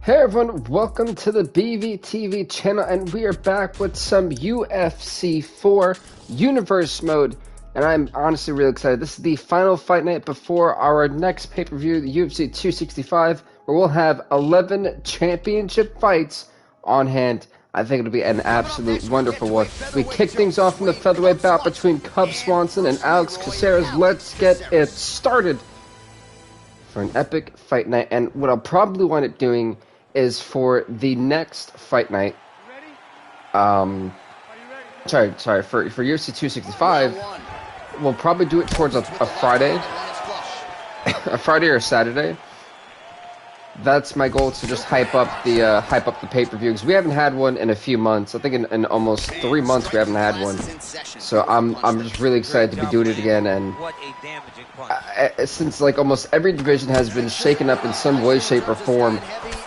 Hey everyone, welcome to the BVTV channel, and we are back with some UFC 4 Universe Mode, and I'm honestly really excited. This is the final fight night before our next pay-per-view, the UFC 265, where we'll have 11 championship fights on hand. I think it'll be an absolute wonderful one. We kick things off in the featherweight bout between Cub Swanson and Alex Caceres. Let's get it started for an epic fight night, and what I'll probably wind up doing is for the next fight night, for UFC 265, we'll probably do it towards a Friday, a Friday or a Saturday. That's my goal, to just hype up the pay-per-view, because we haven't had one in a few months. I think in almost 3 months we haven't had one. So I'm just really excited to be doing it again. And since like almost every division has been shaken up in some way, shape, or form,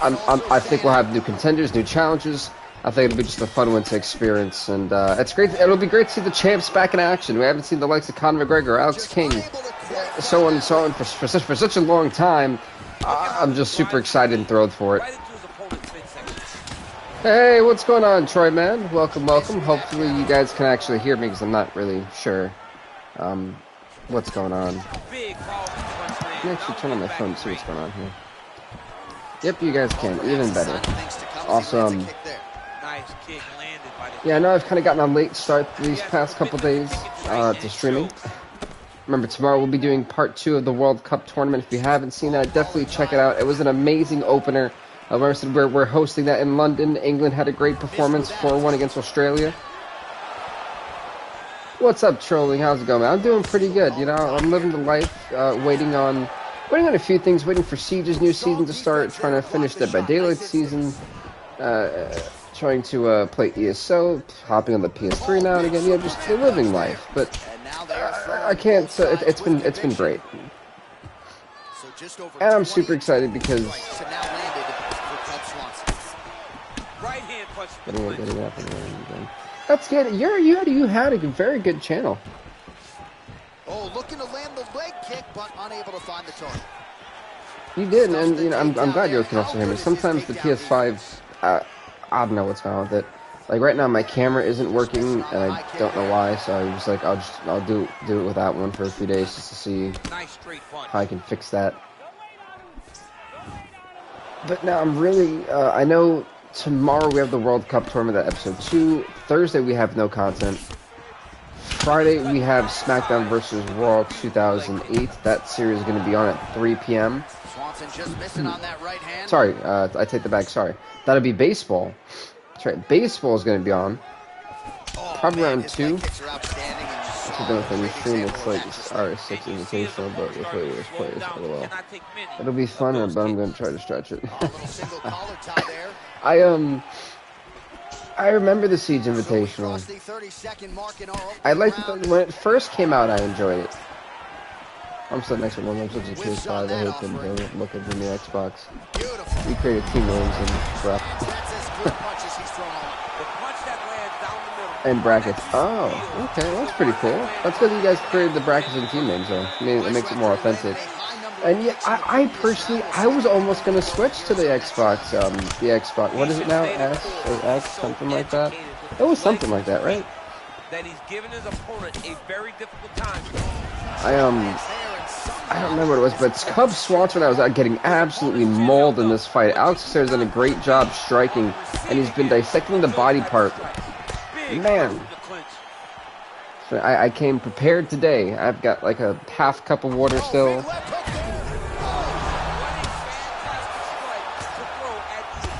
I think we'll have new contenders, new challenges. I think it'll be just a fun one to experience, and it's great. It'll be great to see the champs back in action. We haven't seen the likes of Conor McGregor, Alex King, so on and so on for such a long time. I'm just super excited and thrilled for it. Hey, what's going on, Troy, man? Welcome, welcome. Hopefully you guys can actually hear me, because I'm not really sure what's going on. Let me actually turn on my phone and see what's going on here. Yep, you guys can. Even better. Awesome. Yeah, I know I've kind of gotten a late start these past couple days to streaming. Remember, tomorrow we'll be doing part 2 of the World Cup tournament. If you haven't seen that, definitely check it out. It was an amazing opener. We're hosting that in London. England had a great performance, 4-1 against Australia. What's up, trolling? How's it going, man? I'm doing pretty good. You know, I'm living the life, waiting on a few things, waiting for Siege's new season to start, trying to finish Dead by Daylight season, trying to play ESO, hopping on the PS3 now and again. You know, just living life. But I can't. It's been great, and I'm super excited because that's good. You had a very good channel. Oh, looking to land the leg kick, but unable to find the target. You did, and you know I'm glad you can also hear me. Sometimes the PS5, I don't know what's going on with it. Like right now, my camera isn't working, and I don't know why. So I was like, I'll do it without one for a few days just to see how I can fix that. But now I'm really, I know tomorrow we have the World Cup tournament, that episode 2. Thursday we have no content. Friday we have SmackDown vs. Raw 2008. That series is going to be on at 3 p.m. Sorry, I take the back. Sorry, that'll be baseball. That's right, baseball is going to be on. Probably around 2. It's like R6 Invitational, but with way worse players. LOL. It'll be fun, but I'm going to try to stretch it. I remember the Siege Invitational. I liked it when it first came out. I enjoyed it. I'm sitting next to one. I'm such a PS5. I hate them. They're looking for the Xbox. We created team names and crap. And brackets. Oh, okay, well, that's pretty cool. That's because you guys created the brackets and team names, though. I mean, it makes it more authentic. And yeah, I personally, I was almost gonna switch to the Xbox. The Xbox. What is it now? S or X? Something like that. It was something like that, right? That he's given his opponent a very difficult time. I don't remember what it was, but Cub Swanson, I was getting absolutely mauled in this fight. Alex Caceres done a great job striking, and he's been dissecting the body part. Man, so I came prepared today. I've got like a half cup of water still.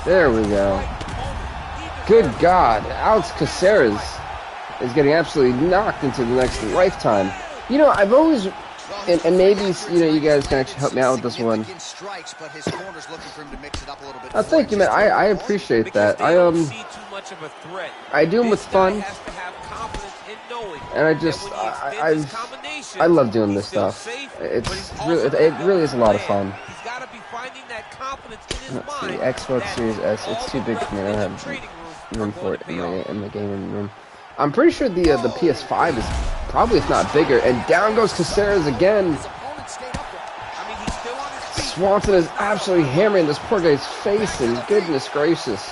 There we go. Good God, Alex Caceres is getting absolutely knocked into the next lifetime. You know, I've always, and maybe, you know, you guys can actually help me out with this one. Thank you, man. I appreciate that. I do them with fun, and I love doing this stuff. It really is a lot of fun. Let's see, Xbox Series S. It's too big for me. I don't have room for it in the gaming room. I'm pretty sure the PS5 is probably, if not bigger. And down goes Caceres again. Swanson is absolutely hammering this poor guy's face, and goodness gracious.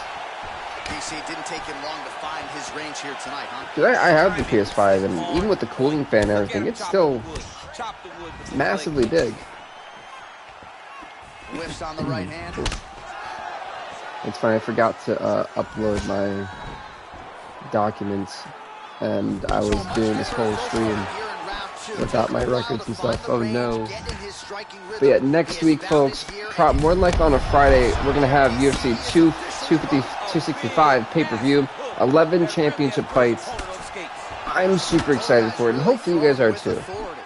Gracie, it didn't take him long to find his range here tonight, huh? Dude, I have the PS5, and even with the cooling fan and everything, it's still massively big. Whiffs on the right hand. It's funny, I forgot to upload my documents, and I was doing this whole stream without my records and stuff. Oh no. But yeah, next week, folks, more than likely on a Friday, we're going to have UFC 265 pay-per-view, 11 championship fights. I'm super excited for it, and hopefully you guys are too.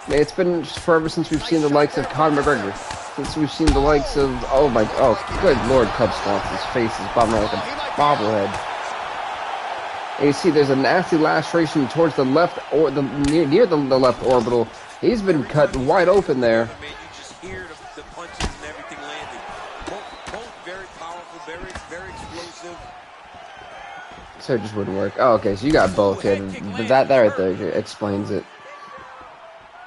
Man, it's been forever since we've seen the likes of Conor McGregor, since we've seen the likes of, oh good lord, Cub Swanson's face is bobbing like a bobblehead. And you see there's a nasty laceration towards the left, or near the left orbital. He's been cut wide open there. You just hear the punches and everything landing. Both very powerful, very explosive. So it just wouldn't work. Oh, okay, so you got both here. That right there explains it.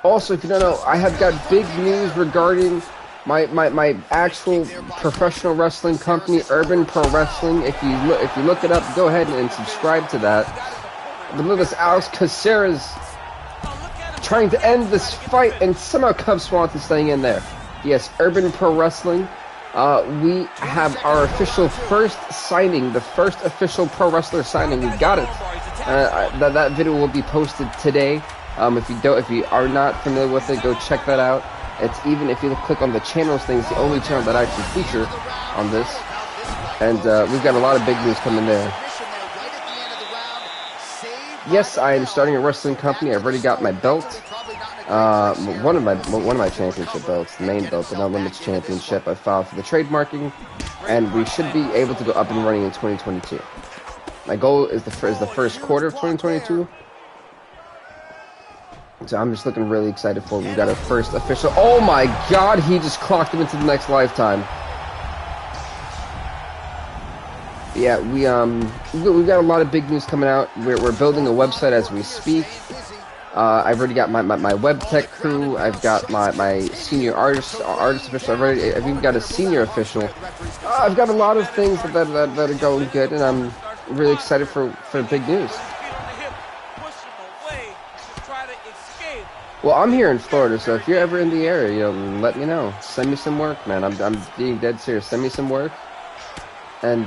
Also, if you don't know, I have got big news regarding my actual professional wrestling company, Urban Pro Wrestling. If you look it up, go ahead and subscribe to that. But look at this, Alex Caceres trying to end this fight, and somehow Cub Swanson staying in there. Yes, Urban Pro Wrestling. We have our official first signing, the first official pro wrestler signing. We got it. That video will be posted today. If you are not familiar with it, go check that out. It's even if you click on the channels thing, it's the only channel that I actually feature on this. And we've got a lot of big news coming there. Yes, I am starting a wrestling company. I've already got my belt. One of my championship belts, the main belt, the No Limits Championship. I filed for the trademarking, and we should be able to go up and running in 2022. My goal is the first quarter of 2022. So I'm just looking really excited for it. We've got our first official. Oh my God! He just clocked him into the next lifetime. Yeah, we've got a lot of big news coming out. We're building a website as we speak. I've already got my web tech crew. I've got my senior artist official. I've even got a senior official. I've got a lot of things that are going good, and I'm really excited for big news. Well, I'm here in Florida, so if you're ever in the area, let me know. Send me some work, man. I'm being dead serious. Send me some work, and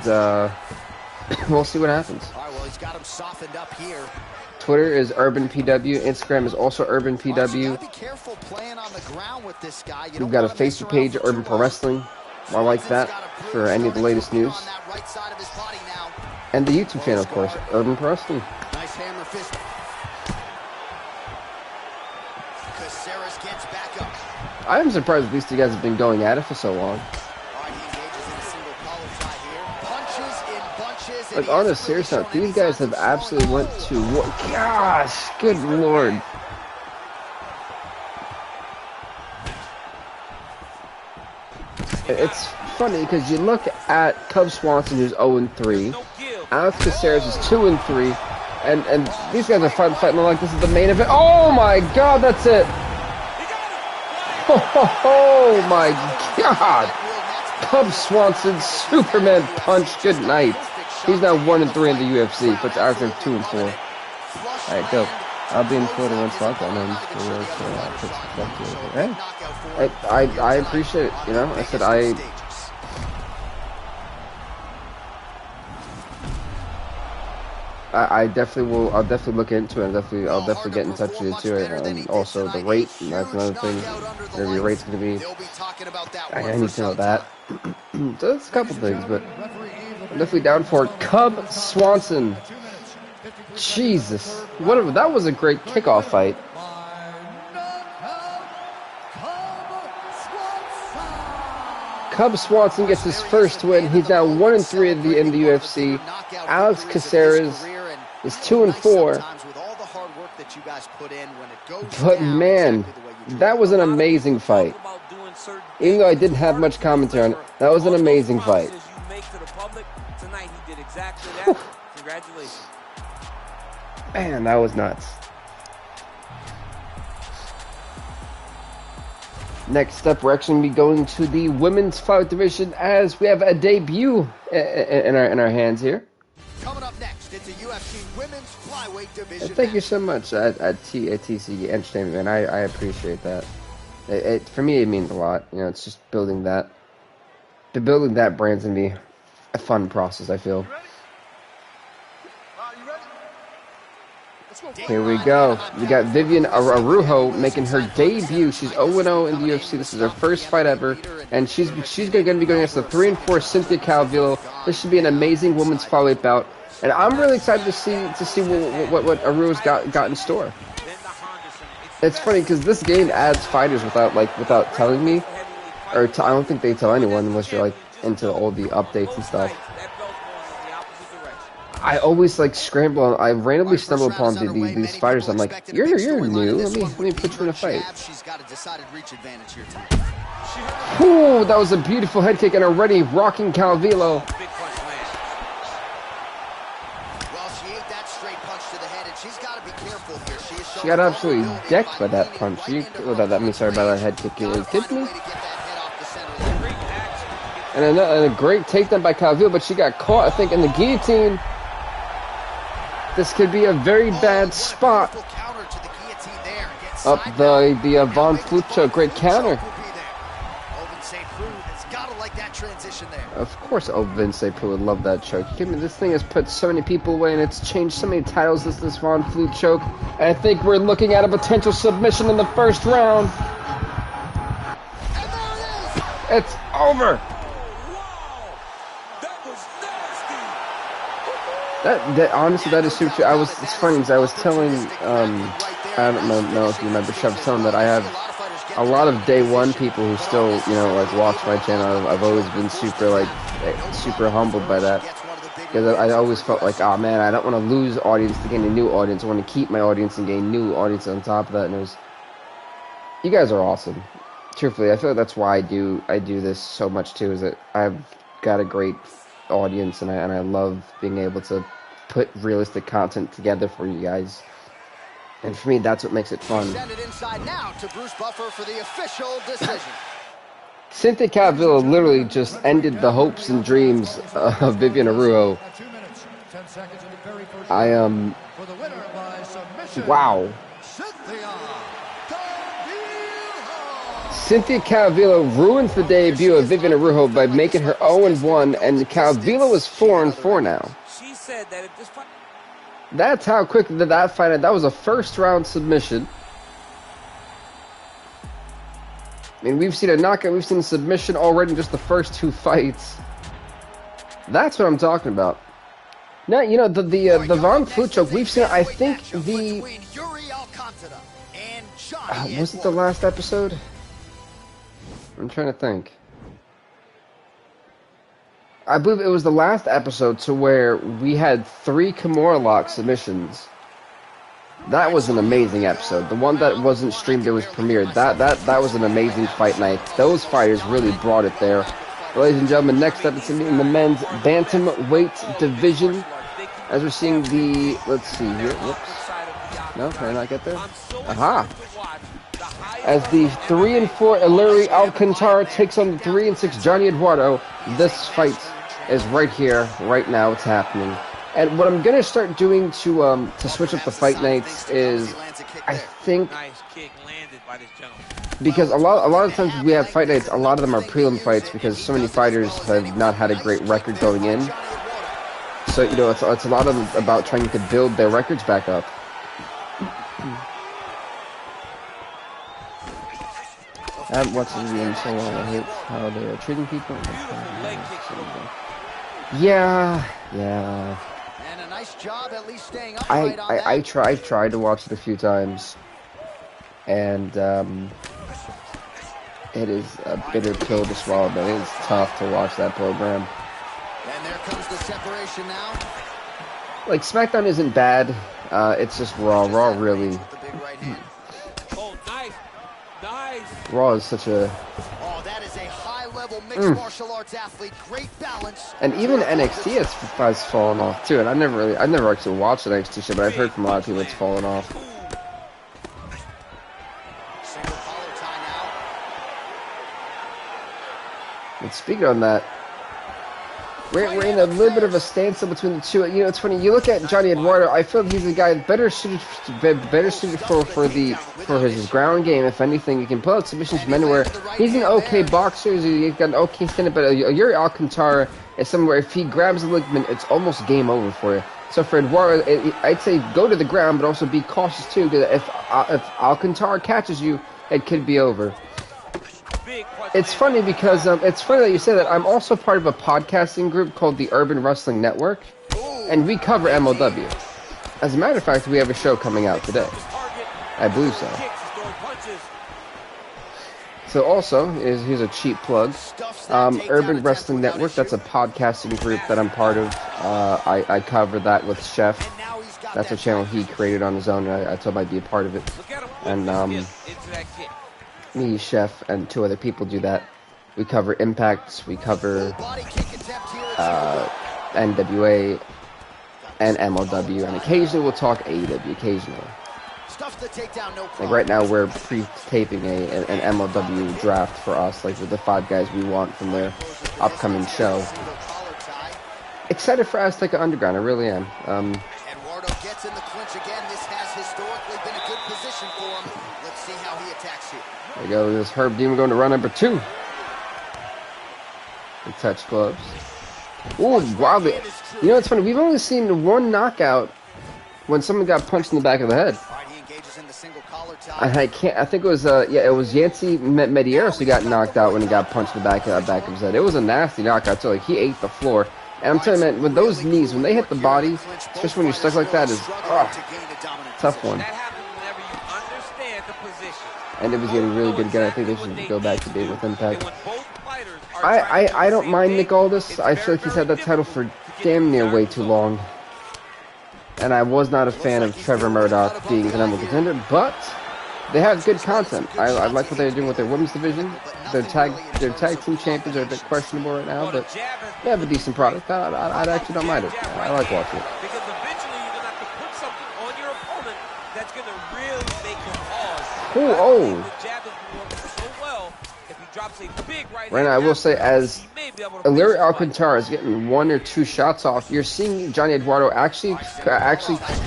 we'll see what happens. All right, well, he's got him softened up here. Twitter is UrbanPW. Instagram is also UrbanPW. Be careful playing on the ground with this guy. We've got a Facebook page, Urban Pro Wrestling. I like that for any of the latest news. And the YouTube channel, of course, Urban Pro Wrestling. Nice hammer fist. Caceres gets back up. I am surprised that these two guys have been going at it for so long. Like, on a serious note, these guys have absolutely went to war. Gosh, good lord. It's funny because you look at Cub Swanson, who's 0-3. Alex Caceres is 2-3. And these guys are fighting like this is the main event. Oh my God, that's it. Oh my God. Cub Swanson, Superman punch, good night. He's now 1-3 in the UFC, puts Alex at 2-4. Alright, dope. I'll be in Florida once lockdown ends. Hey, I appreciate it, you know? I said I definitely will. I'll definitely look into it. I'll definitely get in touch with you too. And also the rate. And that's another thing. Whatever your rate's gonna be. I need to know that. So that's a couple things, but I'm definitely down for it. Cub Swanson. Jesus, whatever. That was a great kickoff fight. Cub Swanson gets his first win. He's now 1-3 in the UFC. Alex Caceres is 2-4. But man, that was an amazing fight. Even though I didn't have much commentary on it, that was an amazing fight. Man, that was nuts. Next up, we're actually going to be going to the women's flyweight division as we have a debut in our hands here. Coming up next, it's a UFC women's flyweight division. Thank you so much at TCG Entertainment, man. I appreciate that. For me, it means a lot. You know, it's just building that. Building that brand's going to be a fun process, I feel. Here we go. We got Vivian Araújo making her debut. She's 0-0 in the UFC. This is her first fight ever, and she's going to be going against the 3-4 Cynthia Calvillo. This should be an amazing women's flyweight bout, and I'm really excited to see what Araújo's got in store. It's funny because this game adds fighters without telling me, or I don't think they tell anyone unless you're like into all the updates and stuff. I always like scramble. I randomly stumble upon these fighters. I'm like, you're new. Let me put you in a fight. Ooh, that was a beautiful head kick and already rocking Calvillo. She got absolutely decked by that punch. Sorry, by that head kick. You kidding me? And a great takedown by Calvillo, but she got caught, I think, in the guillotine. This could be a very bad spot. Up the Von Flute choke, great counter. Of course, Vince Prue would love that choke. This thing has put so many people away, and it's changed so many titles. This Von Flute choke, and I think we're looking at a potential submission in the first round. It's over. That honestly, that is super true. It's funny because I was telling, I don't know if you remember, Trev, telling that I have a lot of day one people who still, watch my channel. I've always been super humbled by that. Because I always felt like, oh man, I don't want to lose audience to gain a new audience. I want to keep my audience and gain new audience on top of that. And you guys are awesome. Truthfully, I feel like that's why I do this so much too, is that I've got a great audience, and I love being able to put realistic content together for you guys, and for me that's what makes it fun. Send it inside now to Bruce Buffer for the official decision. Cynthia Calvillo literally just ended the hopes and dreams of Vivian Araújo. Wow. Cynthia Calvillo ruins the debut of Vivian Araújo by making her 0-1, and Calvillo is 4-4 now. She said that if this fight... That's how quick that fight ended. That was a first round submission. I mean, we've seen a knockout, we've seen a submission already in just the first two fights. That's what I'm talking about. Now, the Von Flute choke, we've seen, I think was it the last episode? I'm trying to think. I believe it was the last episode to where we had 3 Kimura lock submissions. That was an amazing episode. The one that wasn't streamed, it was premiered. That was an amazing fight night. Those fighters really brought it there. Ladies and gentlemen, next up it's in the men's bantamweight division. As we're seeing the, let's see here. Whoops. No, can I not get there? Aha. As the 3-4 Illyri Alcantara takes on the 3-6 Johnny Eduardo. This fight is right here, right now. It's happening. And what I'm gonna start doing to switch up the fight nights is, I think, because a lot of times we have fight nights, a lot of them are prelim fights because so many fighters have not had a great record going in. So it's a lot of them about trying to build their records back up. I haven't watched the video in so long. I hate how they are treating people. Yeah. And a nice job at least staying upright on that. I've tried to watch it a few times, and it is a bitter pill to swallow, but it is tough to watch that program. And there comes the separation now. Like, SmackDown isn't bad, it's just Raw. Raw really... Oh, nice. Raw is such a... Oh, that is a high-level mixed martial arts athlete. Great balance. And even NXT has fallen off, too. And I've never actually watched NXT shit, but I've heard from a lot of people it's fallen off. And speaking on that, we're in a little bit of a standstill between the two. You know, it's funny. You look at Johnny Eduardo. I feel he's a guy better suited for his ground game. If anything, he can pull out submissions from anywhere. He's an okay boxer. He's got an okay stand-up. But Yuri Alcantara is somewhere. If he grabs the ligament, it's almost game over for you. So for Eduardo, I'd say go to the ground, but also be cautious too. If Alcantara catches you, it could be over. It's funny because it's funny that you say that. I'm also part of a podcasting group called the Urban Wrestling Network, and we cover MLW. As a matter of fact, we have a show coming out today. I believe so. So also, here's a cheap plug. Urban Wrestling Network, that's a podcasting group that I'm part of. I cover that with Chef. That's a channel he created on his own, and I told him I'd be a part of it. And me, Chef, and 2 other people do that. We cover Impacts, we cover NWA and MLW, and occasionally we'll talk AEW, occasionally. Like right now we're pre-taping an MLW draft for us, like with the 5 guys we want from their upcoming show. Excited for Azteca Underground, I really am. Eduardo gets in the clinch again. This has historically been a good position for him. Let's see how he attacks here. There we go, this Herb Demon going to run number 2. The touch gloves. Ooh, wow. You know what's funny? We've only seen 1 knockout when someone got punched in the back of the head. And I think it was, it was Yancy Medeiros who got knocked out when he got punched in the back of his head. It was a nasty knockout, so like, he ate the floor. And I'm telling you, man, with those knees, when they hit the body, especially when you're stuck like that, is tough one. And it was getting really good again. I think they should go back to being with Impact. I don't mind Nick Aldis. I feel like he's had that title for damn near way too long. And I was not a fan of Trevor Murdoch being the number 1 contender, but they have good content. I like what they're doing with their women's division. Their tag team champions are a bit questionable right now, but they have a decent product. I actually don't mind it. I like watching it. Because eventually you're going to have to put something on your opponent that's going to really make him pause. Oh. The jab has been working so well. If he drops a big right now, I will say, as Illyria Alcantara is getting 1 or 2 shots off, you're seeing Johnny Eduardo actually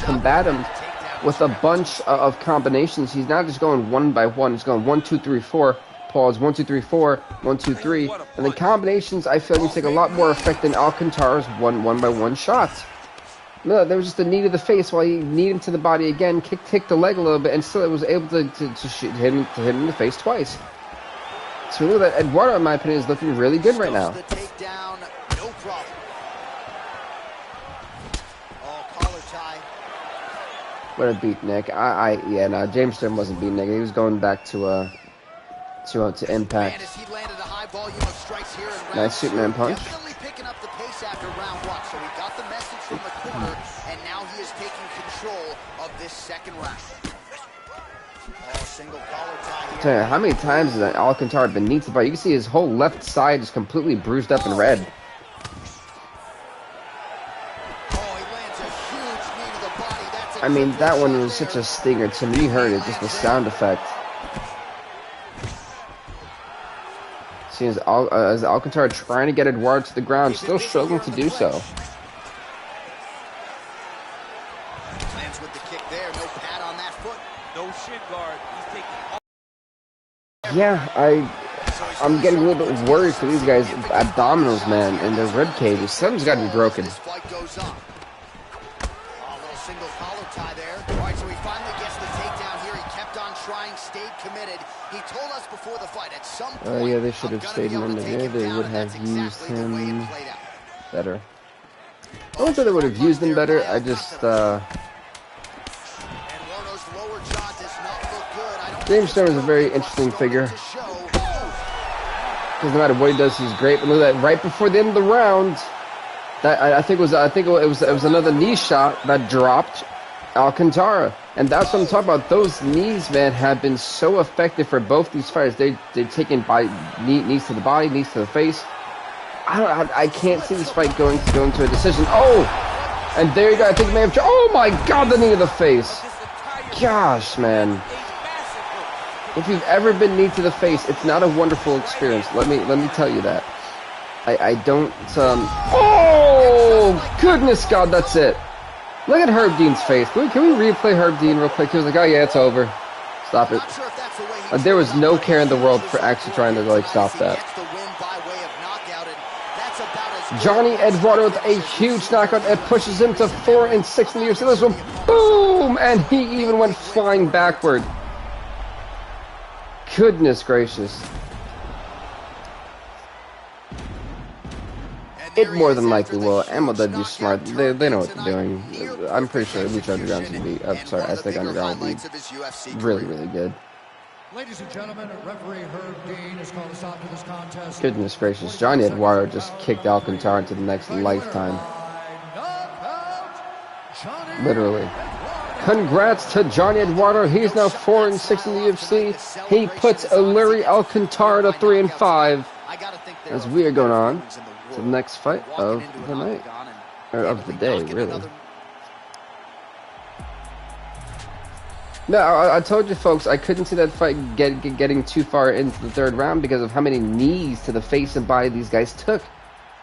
combat him with a bunch of combinations. He's not just going 1 by 1. He's going 1, 2, 3, 4. Pause. 1, 2, 3, 4. 1, 2, 3. And the combinations, I feel, you take a lot more effect than Alcantara's 1 by 1 shots. No, there was just a knee to the face while he kneed him to the body again, kicked the leg a little bit, and still it was able to hit him in the face twice. So look at that. Eduardo, in my opinion, is looking really good right now. What a beat, Nick. James Stern wasn't beating Nick. He was going back to Impact. Nice Superman punch. Picking up the pace after round 1. So he got the message from the corner, and now he is taking control of this second round. Single collar tie here. How many times has Alcantara been kneed to the body? You can see his whole left side is completely bruised up and red. I mean, that one was such a stinger to me. You heard it, just the sound effect. See, as Alcantara trying to get Eduardo to the ground, still struggling to do so. Lands with the kick there, no pad on that foot. No shin guard. He's taking. Yeah, I'm getting a little bit worried for these guys' abdominals, man, and their rib cages. Something's got to be broken. Single collar tie there. All right, so he finally gets the takedown here. He kept on trying, stayed committed. He told us before the fight at some point. Yeah, they should have stayed him under there. They would have used him better. I wouldn't say they would have used him better. I just, James Stern is a very interesting figure. Doesn't matter what he does, he's great. But look at that, right before the end of the round. I think it was another knee shot that dropped Alcantara, and that's what I'm talking about. Those knees, man, have been so effective for both these fighters. They're taken by knees to the body, knees to the face. I can't see this fight going to a decision. Oh, and there you go. I think may have. Oh my God, the knee to the face. Gosh, man. If you've ever been knee to the face, it's not a wonderful experience. Let me tell you that. I don't, oh, goodness God, that's it. Look at Herb Dean's face. Can we replay Herb Dean real quick? He was like, oh, yeah, it's over. Stop it. There was no care in the world for actually trying to, like, stop that. Johnny Eduardo with a huge knockout that pushes him to 4-6 in the UFC. This one, boom! And he even went flying backward. Goodness gracious. It more than likely will. MLW's smart. They know what they're doing. I'm pretty sure Lucha Underground's gonna be. Aztec Underground will be really, really good. Ladies and gentlemen, referee Herb Dean has called a stop to this contest. Goodness gracious, Johnny Eduardo just kicked Alcantara into the next lifetime. Literally. Congrats to Johnny Eduardo. He's now 4-6 in the UFC. He puts Illyri Alcantara to 3-5. As we are going on to the next fight of the night, or of the day, really. No, I told you folks I couldn't see that fight getting too far into the third round because of how many knees to the face and body these guys took.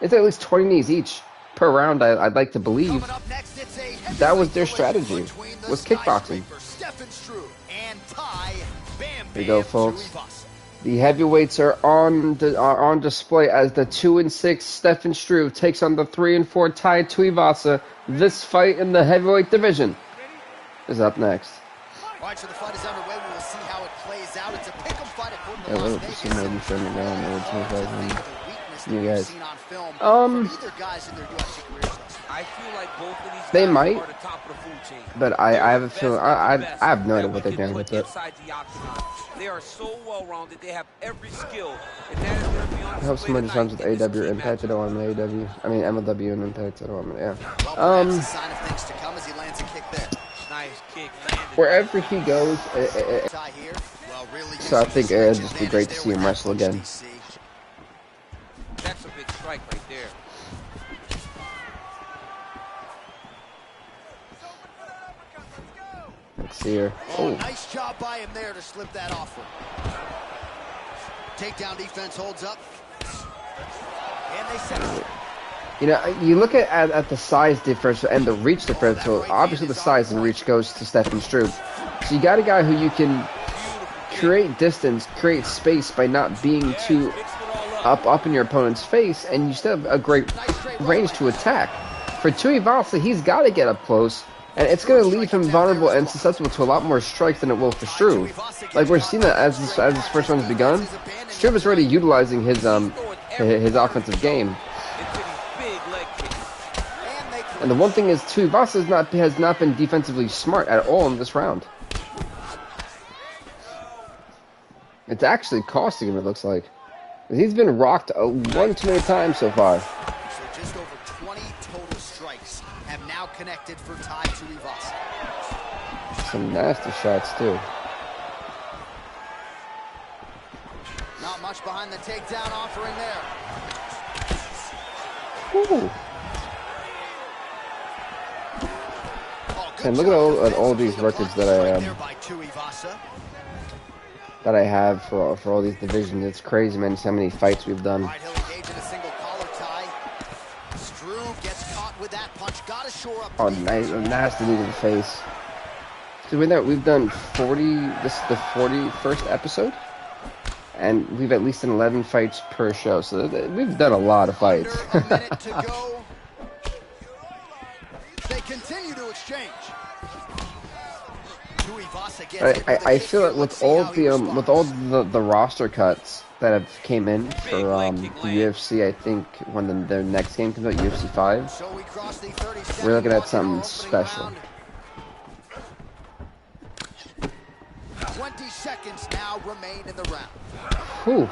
It's at least 20 knees each per round. I'd like to believe that was their strategy, was kickboxing. There you go, folks. The heavyweights are on display as the 2-6 Stefan Struve takes on the 3-4 Tai Tuivasa. This fight in the heavyweight division is up next. All right, so the fight is underway. We will see how it plays out. It's a pick'em fight according to Las Vegas. You guys. I feel like both of these They guys might, are the top of the food chain. but I have a feeling I have no idea what they're doing with it. They are so well rounded. They have every skill, and that is going to be on I hope somebody comes with AW or Impact. I don't want an AW. I mean MLW and Impact. I don't want it. Yeah. That's a sign of things to come as he lands a kick there. Nice kick. Wherever he goes, so I think it'd just be great to see him wrestle again. That's a big strike right there. Let's see here. Oh, nice job by him there to slip that off him. Takedown defense holds up. And they set it. you know, you look at the size difference and the reach difference. So obviously the size and reach goes to Stefan Struve. So you got a guy who you can create distance, create space by not being too up in your opponent's face, and you still have a great range to attack. For Tuivasa, he's got to get up close, and it's going to leave him vulnerable and susceptible to a lot more strikes than it will for Struve. Like we're seeing that as this first one's begun, Struve is already utilizing his offensive game. And the one thing is, Tuivasa has not been defensively smart at all in this round. It's actually costing him, it looks like. He's been rocked one too many times so far. So just over 20 total strikes have now connected for Tai Tuivasa. Some nasty shots too. Not much behind the takedown offering there. Woo. And look at all these records that I have for all these divisions. It's crazy, man. Just how many fights we've done. Right, he'll engage in a single collar tie. Struve gets caught with that punch. Gotta shore up. Oh, nice, nasty knee to the face. So we've done 40. This is the 41st episode, and we've at least done 11 fights per show. So we've done a lot of fights. A minute to go. They continue to exchange. I feel like with all the roster cuts that have came in for the UFC, I think when their next game comes out, UFC 5, we're looking at something special. 20 seconds now remain in the round. Whew.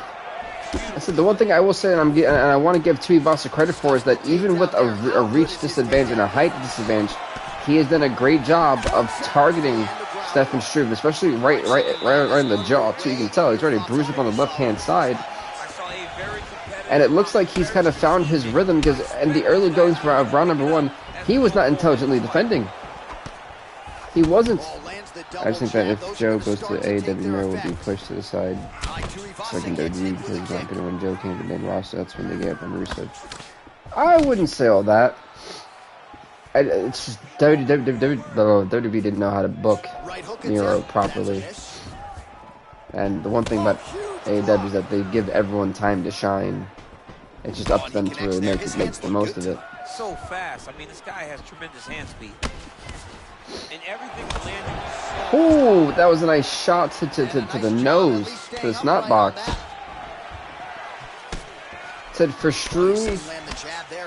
I said the one thing I will say, and I want to give Tuivasa credit for, is that even with a reach disadvantage and a height disadvantage, he has done a great job of targeting Stefan Struve, especially right in the jaw too. You can tell he's already bruised up on the left-hand side, and it looks like he's kind of found his rhythm, because in the early goings of round number one, he was not intelligently defending. He wasn't. I just think that if Joe goes to AEW, Miro will be pushed to the side. Secondary because he's not going to win. Joe came to main roster. That's when they get on Rusev. I wouldn't say all that. It's just WWE didn't know how to book Miro properly. And the one thing about AEW is that they give everyone time to shine. It's just up to them to really make the most of it. So fast. I mean, this guy has tremendous hand speed. And everything landing. Ooh, that was a nice shot to the nose, to the snot box. Said for Struve,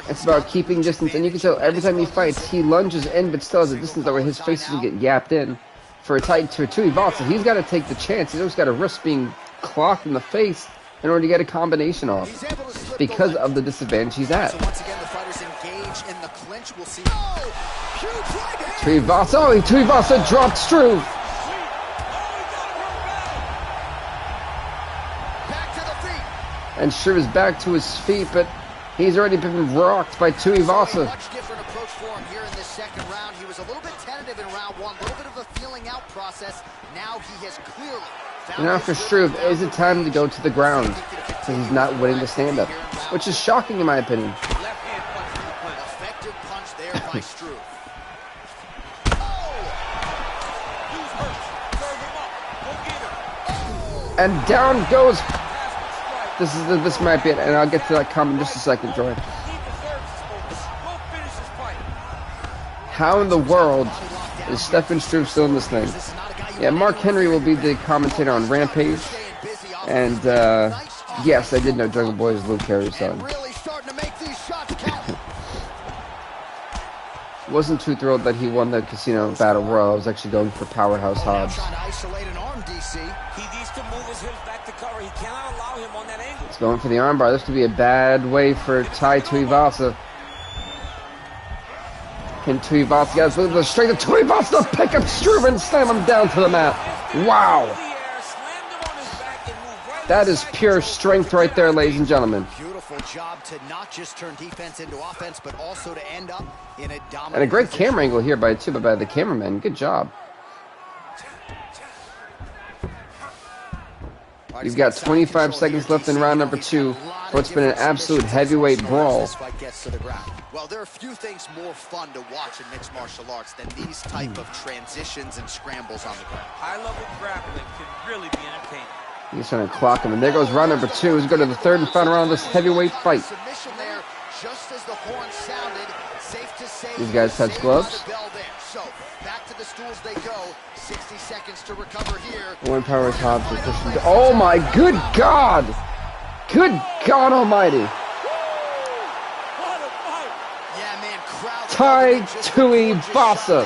it's about keeping distance, and you can tell every time he fights, he lunges in, but still has a distance that where his face doesn't get yapped in. For Tuivasa, he's got to take the chance. He's always got to risk being clocked in the face in order to get a combination off, because of the disadvantage he's at. Tuivasa dropped Struve. And Struve is back to his feet, but he's already been rocked by Tuivasa. Much different approach for him here in this second round. He was a little bit tentative in round one, a little bit of a feeling out process. Now he has clearly found. Now for Struve, is it time to go to the ground? Because he's not winning the stand-up, which is shocking in my opinion. Effective punch there by Struve. And down goes. This might be it, and I'll get to that comment in just a second, Jordan. How in the world is Stefan Struve still in this thing? Yeah, Mark Henry will be the commentator on Rampage, and yes, I did know Jungle Boy is Luke Harry's son. Wasn't too thrilled that he won the Casino Battle Royal. I was actually going for Powerhouse Hobbs. He's going for the armbar. This could be a bad way for Tai Tuivasa. Can Tuivasa get the strength of Tuivasa to pick up Struve and slam him down to the mat? Wow. That is pure strength right there, ladies and gentlemen. Beautiful job to not just turn defense into offense, but also to end up in a dominant. And a great camera angle here by the cameraman. Good job. You've got 25 seconds left in round number 2 for what's been an absolute heavyweight brawl. Well, there are few things more fun to watch in mixed martial arts than these type of transitions and scrambles on the ground. High-level grappling can really be entertaining. He's trying to clock him, and there goes round number 2. He's going to the third and final round of this heavyweight fight. Submission there, just as the horn sounded. Safe to say these guys touch gloves. So back to the stools they go. 60 seconds to recover here. One Powerhouse Hobbs is pushing. Oh my good God! Good God Almighty! Tai Tuivasa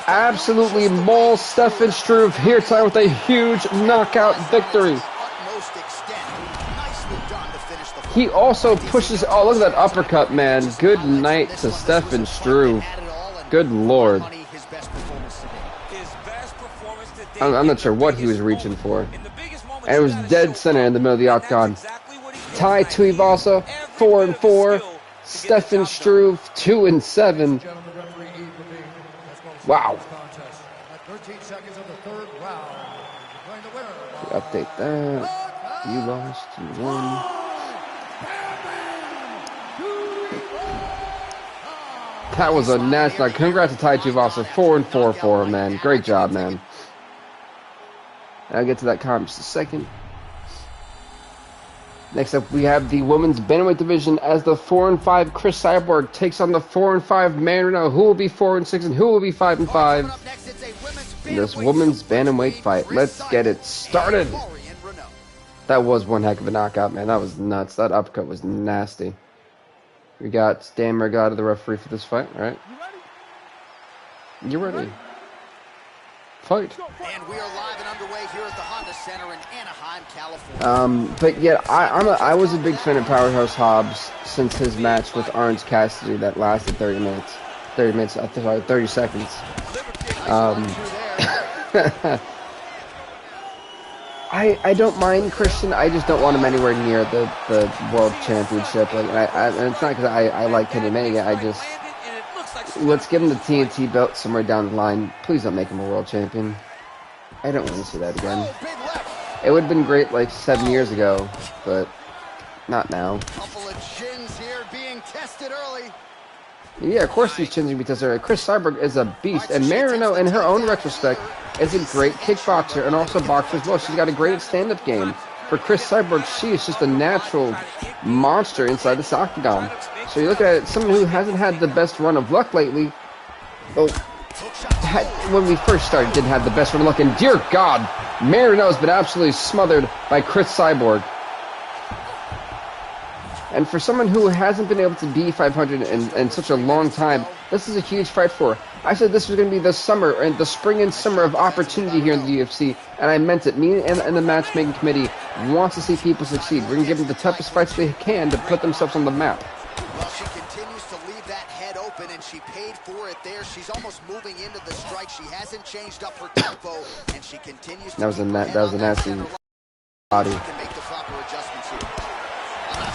absolutely mauls Stefan Struve here tonight with a huge knockout victory. He also pushes. Oh, look at that uppercut, man! Good night to Stefan Struve. Good Lord. I'm not sure what he was reaching for. And it was dead center in the middle of the octagon. Tai Tuivasa, 4-4. Stefan Struve, 2-7. Wow. Update that. You lost, you won. That was a national. Congrats to Tai Tuivasa, 4-4 for him, man. Great job, man. I'll get to that comment in just a second. Next up, we have the women's bantamweight division as the 4-5 Chris Cyborg takes on the 4-5 Moreno. Who will be 4-6 and who will be 5-5 in this women's bantamweight fight? Let's get it started. That was one heck of a knockout, man. That was nuts. That uppercut was nasty. We got Stan Mergado, the referee for this fight. All right. You ready? Fight. And we are live and underway here at the Honda Center in Anaheim, California. But yeah, I was a big fan of Powerhouse Hobbs since his match with Orange Cassidy that lasted 30 minutes. 30 minutes, sorry, 30 seconds. I don't mind Christian. I just don't want him anywhere near the World Championship. Like, and it's not because I like Kenny Omega. I just let's give him the TNT belt somewhere down the line. Please don't make him a world champion. I don't want to see that again. It would have been great like 7 years ago, but not now. Couple of chins here being tested early. Yeah, of course these chins are going to be tested early. Chris Cyborg is a beast, and Moreno, in her own retrospect, is a great kickboxer and also boxer as well. She's got a great stand-up game. For Chris Cyborg, she is just a natural monster inside this octagon. So you look at it, someone who hasn't had the best run of luck lately. Well, when we first started, didn't have the best run of luck, and dear God, Moreno has been absolutely smothered by Chris Cyborg. And for someone who hasn't been able to be 500 in such a long time, this is a huge fight for her. I said this was going to be the summer, and the spring and summer of opportunity here in the UFC, and I meant it. Me and the matchmaking committee wants to see people succeed. We're going to give them the toughest fights they can to put themselves on the map. Well, she continues to leave that head open, and she paid for it there. She's almost moving into the strike. She hasn't changed up her tempo, and she continues to that was a nasty body. She can make the proper adjustments here.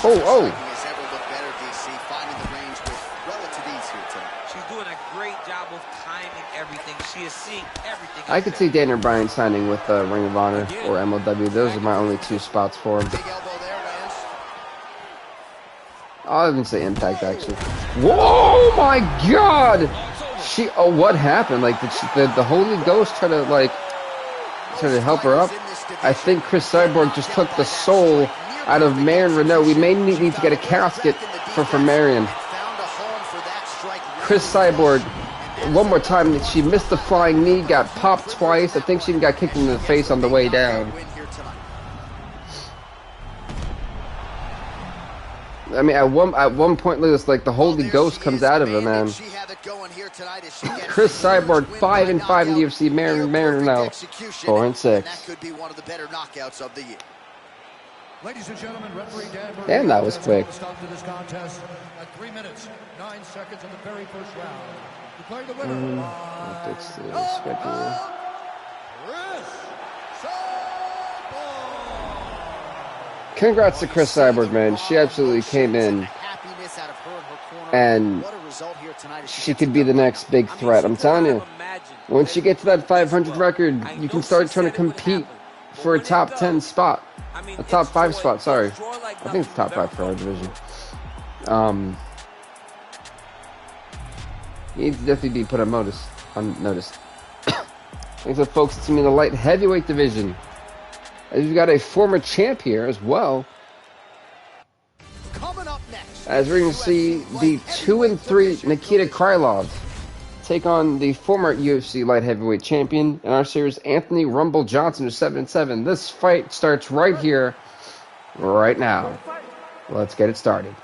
Oh. Has ever looked better, DC, finding the range with relative ease here tonight. She's doing a great job of timing everything. She is seeing everything. I could see Daniel Bryan signing with Ring of Honor or MLW. Those are my only two spots for him. Big elbow there, Lance. I'll even say Impact, actually. Whoa, my God! What happened? Like, did the Holy Ghost try to help her up? I think Chris Cyborg just took the soul out of Moreno. We may need to get a casket for Marion. Chris Cyborg, one more time, she missed the flying knee, got popped twice. I think she even got kicked in the face on the way down. I mean, at one point, it's like the Holy Ghost comes out of her, man. Chris Cyborg, 5-5 in the UFC. Moreno now 4-6. That could be one of the better knockouts of the year. Ladies and gentlemen, referee Dan Burke and that was quick. Stop to this contest at 3 minutes, 9 seconds in the very first round. Declaring the winner by That's the schedule. Congrats to Chris Cyborg, man. She absolutely came in, and she could be the next big threat. I'm telling you, once you get to that 500 record, you can start trying to compete for a top 10 spot. A top 5 spot, sorry. I think it's top 5 for our division. You need to definitely be put on notice. Thanks to folks to me in the light heavyweight division. We've got a former champ here as well. Coming up next, as we're going to see the 2-3 Nikita Krylov take on the former UFC light heavyweight champion in our series, Anthony Rumble Johnson, who's 7-7. This fight starts right here, right now. Let's get it started.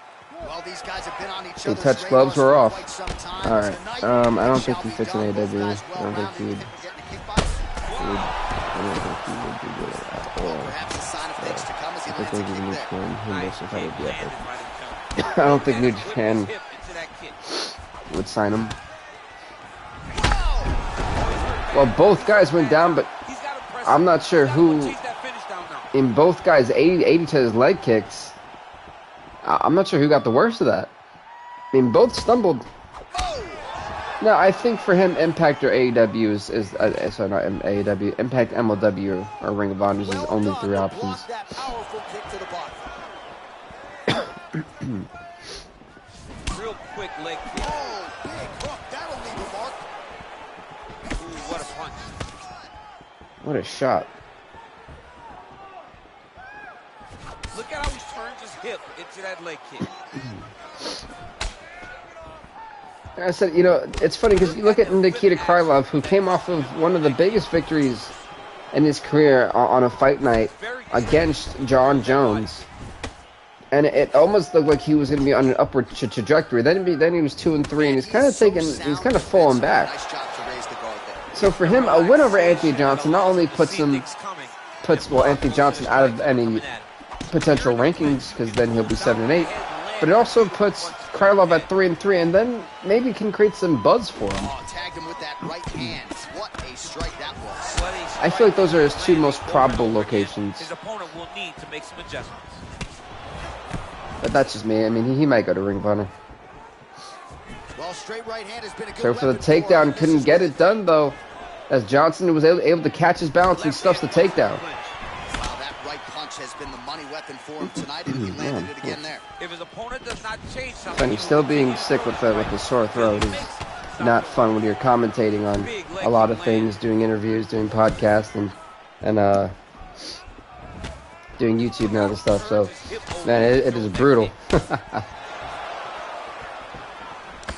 Well, these guys have been on each The other's touch gloves were radars off. for quite some time. Alright, Tonight, I don't we think shall he be fits in done AW. with guys I don't well think he would. rounded and getting a kickbox. I don't think he would be good at all. Perhaps a sign of things to come as he I lands a think kick New there. Japan, who knows if I would be epic. I don't think New Japan would sign him. Well, both guys went down, but I'm not sure who, in both guys' 80 to his leg kicks, I'm not sure who got the worst of that. I mean, both stumbled. No, I think for him, Impact or AEW sorry, not AEW, Impact, MLW, or Ring of Honor is his only 3 options. Real quick leg kick. Oh, big hook. That'll leave a mark. Ooh, what a punch. What a shot. Look at how he turns his hip into that leg kick. I said, you know, it's funny because you look at Nikita Krylov, who came off of one of the biggest victories in his career on a fight night against John Jones. And it almost looked like he was going to be on an upward trajectory. Then he was 2-3, and he's kind of falling back. So for him, a win over Anthony Johnson not only puts Anthony Johnson out of any potential rankings, because then he'll be 7-8, but it also puts Krylov at 3-3, and then maybe can create some buzz for him. Tagged him with that right hand. What a strike that was. I feel like those are his 2 most probable locations. His opponent will need to make some adjustments. But that's just me. I mean, he might go to Ring of Honor. Well, straight right hand has been a good So for the weapon takedown, him. couldn't get it done, though. as Johnson was able to catch his balance and stuffs the takedown. Wow, that right punch has been the money weapon for him tonight, and he landed it again there. If his opponent does not change something, And he's still being sick with the sore throat. It's not fun when you're commentating on a lot of things, doing interviews, doing podcasts, and doing YouTube and other stuff. So, man, it is brutal.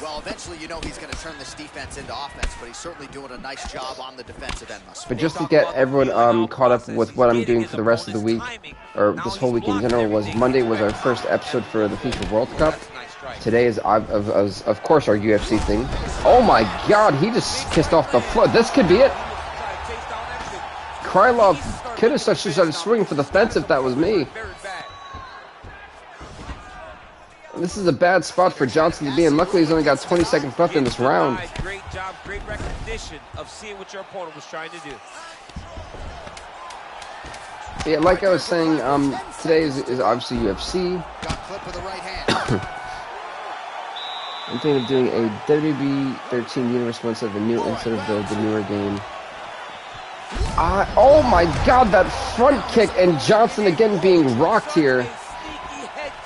Well, eventually, you know he's going to turn this defense into offense, but he's certainly doing a nice job on the defensive end. But just to get everyone caught up with what I'm doing for the rest of the week, or this whole week in general, was Monday was our first episode for the FIFA World Cup. Today is, of course, our UFC thing. Oh my God, he just kissed off the floor. This could be it. Krylov could have started swinging for the fence if that was me. This is a bad spot for Johnson to be in. Luckily, he's only got 20 seconds left in this round. Great job, great recognition of seeing what your opponent was trying to do. Yeah, like I was saying, today is obviously UFC. Got clip with the right hand. I'm thinking of doing a WWE 13 Universe instead of the newer game. Oh my God, that front kick, and Johnson again being rocked here.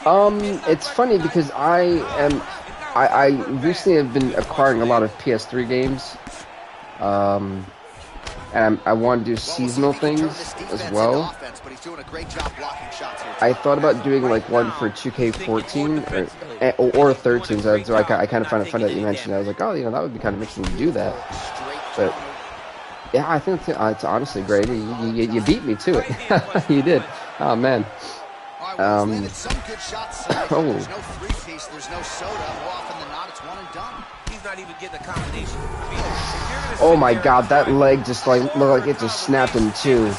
It's funny because I recently have been acquiring a lot of PS3 games, and I want to do seasonal things as well. I thought about doing like one for 2K14 or 13, so I kind of find it funny that you mentioned it. I was like, oh, you know, that would be kind of interesting to do that. But yeah, I think it's honestly great. You beat me to it. You did. Oh man. Oh. There's no three-piece, there's no soda. More often than not, it's one and done. He's not even getting a combination. Oh my God, that leg just looked like it just snapped in two.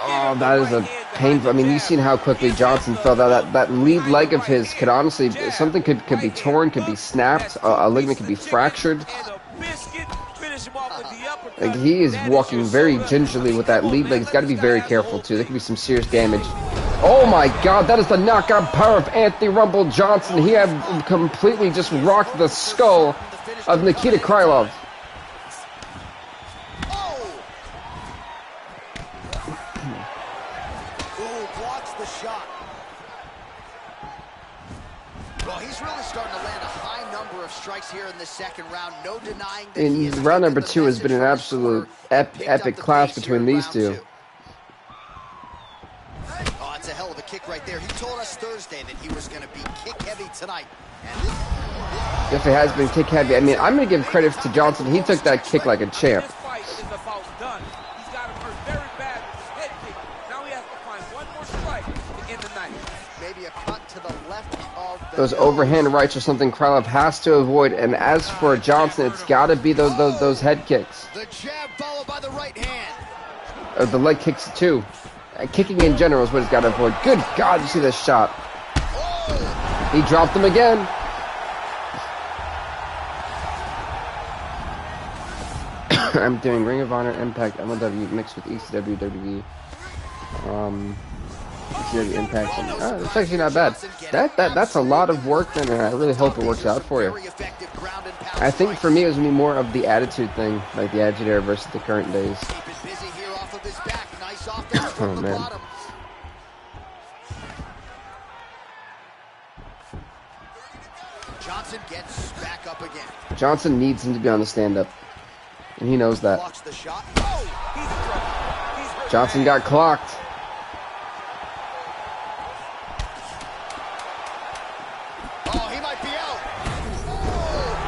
Oh, that is a painful. I mean, you've seen how quickly Johnson fell. That lead leg of his could honestly, something could be torn, could be snapped, a ligament could be fractured. Like, he is walking very gingerly with that lead leg. He's got to be very careful too. There could be some serious damage. Oh my God, that is the knockout power of Anthony Rumble Johnson. He had completely just rocked the skull of Nikita Krylov. Ooh, blocks the shot. Well, he's really starting to land a high number of strikes here in the second round. No denying that he is round number 2 has been an absolute epic clash between these two. Oh, it's a hell of a kick right there. He told us Thursday that he was going to be kick heavy tonight. If it has been kick heavy, I mean, I'm going to give credit to Johnson. He took that kick like a champ. This fight is about done. He's got him hurt very bad with his head kick. Now he has to find one more strike to end the night. Maybe a cut to the left of the those overhand rights are something Krylov has to avoid. And as for Johnson, it's got to be those head kicks. The jab followed by the right hand. Or the leg kicks too. Kicking in general is what he's got to avoid. Good God, you see this shot. He dropped him again. I'm doing Ring of Honor, Impact, MLW mixed with ECW, WWE. ECW Impact. And, it's actually not bad. That's a lot of work, and I really hope it works out for you. I think for me it was going to be more of the attitude thing, like the Attitude Era versus the current days. Oh man. Johnson gets back up again. Johnson needs him to be on the stand-up, and he knows that. Johnson got clocked. Oh, he might be out.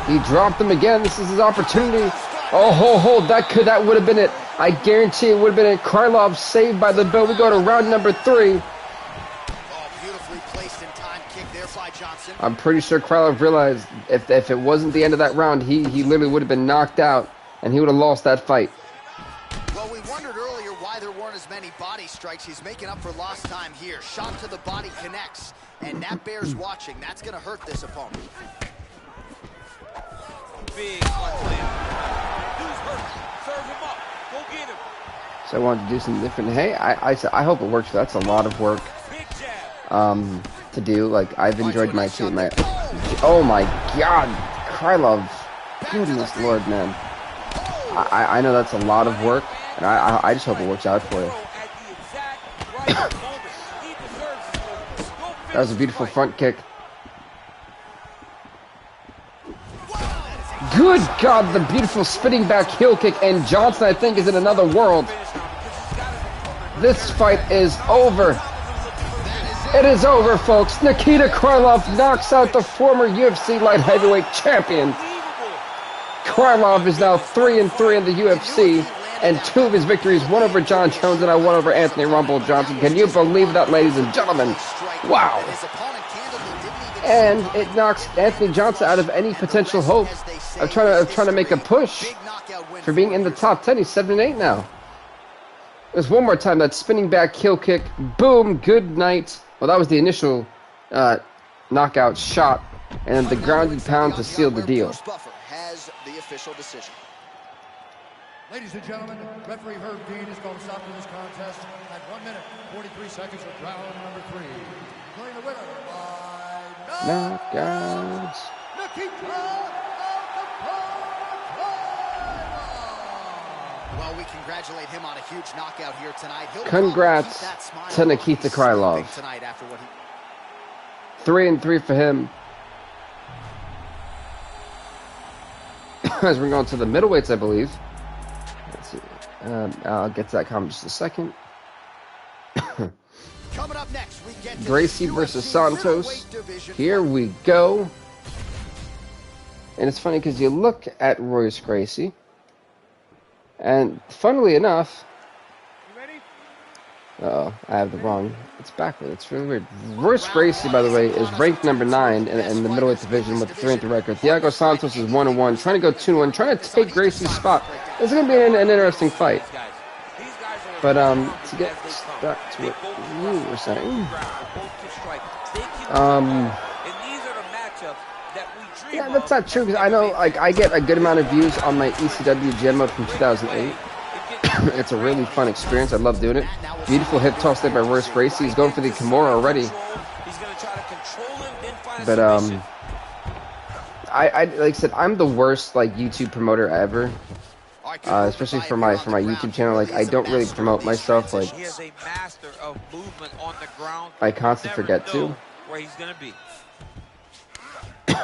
He dropped him again. This is his opportunity. Oh, that would have been it. I guarantee it would have been a Krylov saved by the bell. We go to round number 3. Oh, beautifully placed in time kick there by Johnson. I'm pretty sure Krylov realized if it wasn't the end of that round, he literally would have been knocked out, and he would have lost that fight. Well, we wondered earlier why there weren't as many body strikes. He's making up for lost time here. Shot to the body connects, and that bears watching. That's going to hurt this opponent. Big punch land. Dude's hurt. Serve him up. Go get him. So I wanted to do something different. Hey, I hope it works. That's a lot of work to do. Like, I've enjoyed my team. Oh my God, Krylov. Goodness Lord, man. I know that's a lot of work, and I just hope it works out for you. That was a beautiful front kick. Good God, the beautiful spinning back heel kick, and Johnson, I think, is in another world. This fight is over. It is over, folks. Nikita Krylov knocks out the former UFC light heavyweight champion. Krylov is now 3-3 in the UFC, and 2 of his victories, 1 over John Jones and 1 over Anthony Rumble Johnson. Can you believe that, ladies and gentlemen? Wow. And it knocks Anthony Johnson out of any potential hope of trying to make a push for being in the top 10. He's 7-8 now. There's one more time, that spinning back heel kick. Boom, good night. Well, that was the initial knockout shot, and the grounded pound to seal the deal. Ladies and gentlemen, referee Herb Dean is going to stop this contest at 1 minute, 43 seconds of round number 3. Declaring the winner by knockouts. Well, we congratulate him on a huge knockout here tonight. Congrats to Nikita Krylov. 3-3 for him. As we're going to the middleweights, I believe. Let's see. I'll get to that comment in just a second. Coming up next, we get Gracie versus Santos. Here we go. And it's funny because you look at Royce Gracie, and funnily enough, uh-oh, I have the wrong. It's backward. It's really weird. Royce Gracie, by the way, is ranked number 9 in the middleweight division with a 3-3 record. Thiago Santos is 1-1, trying to go 2-1, trying to take Gracie's spot. It's going to be an interesting fight. But to get back to what you were saying, yeah, that's not true, because I know, like, I get a good amount of views on my ECW gem mode from 2008. It's a really fun experience. I love doing it. Beautiful hip toss there by Royce Gracie. He's going for the Kimura already. But I like I said, I'm the worst like YouTube promoter ever. Especially for my YouTube channel. Like, I don't really promote myself. Like, I constantly forget to.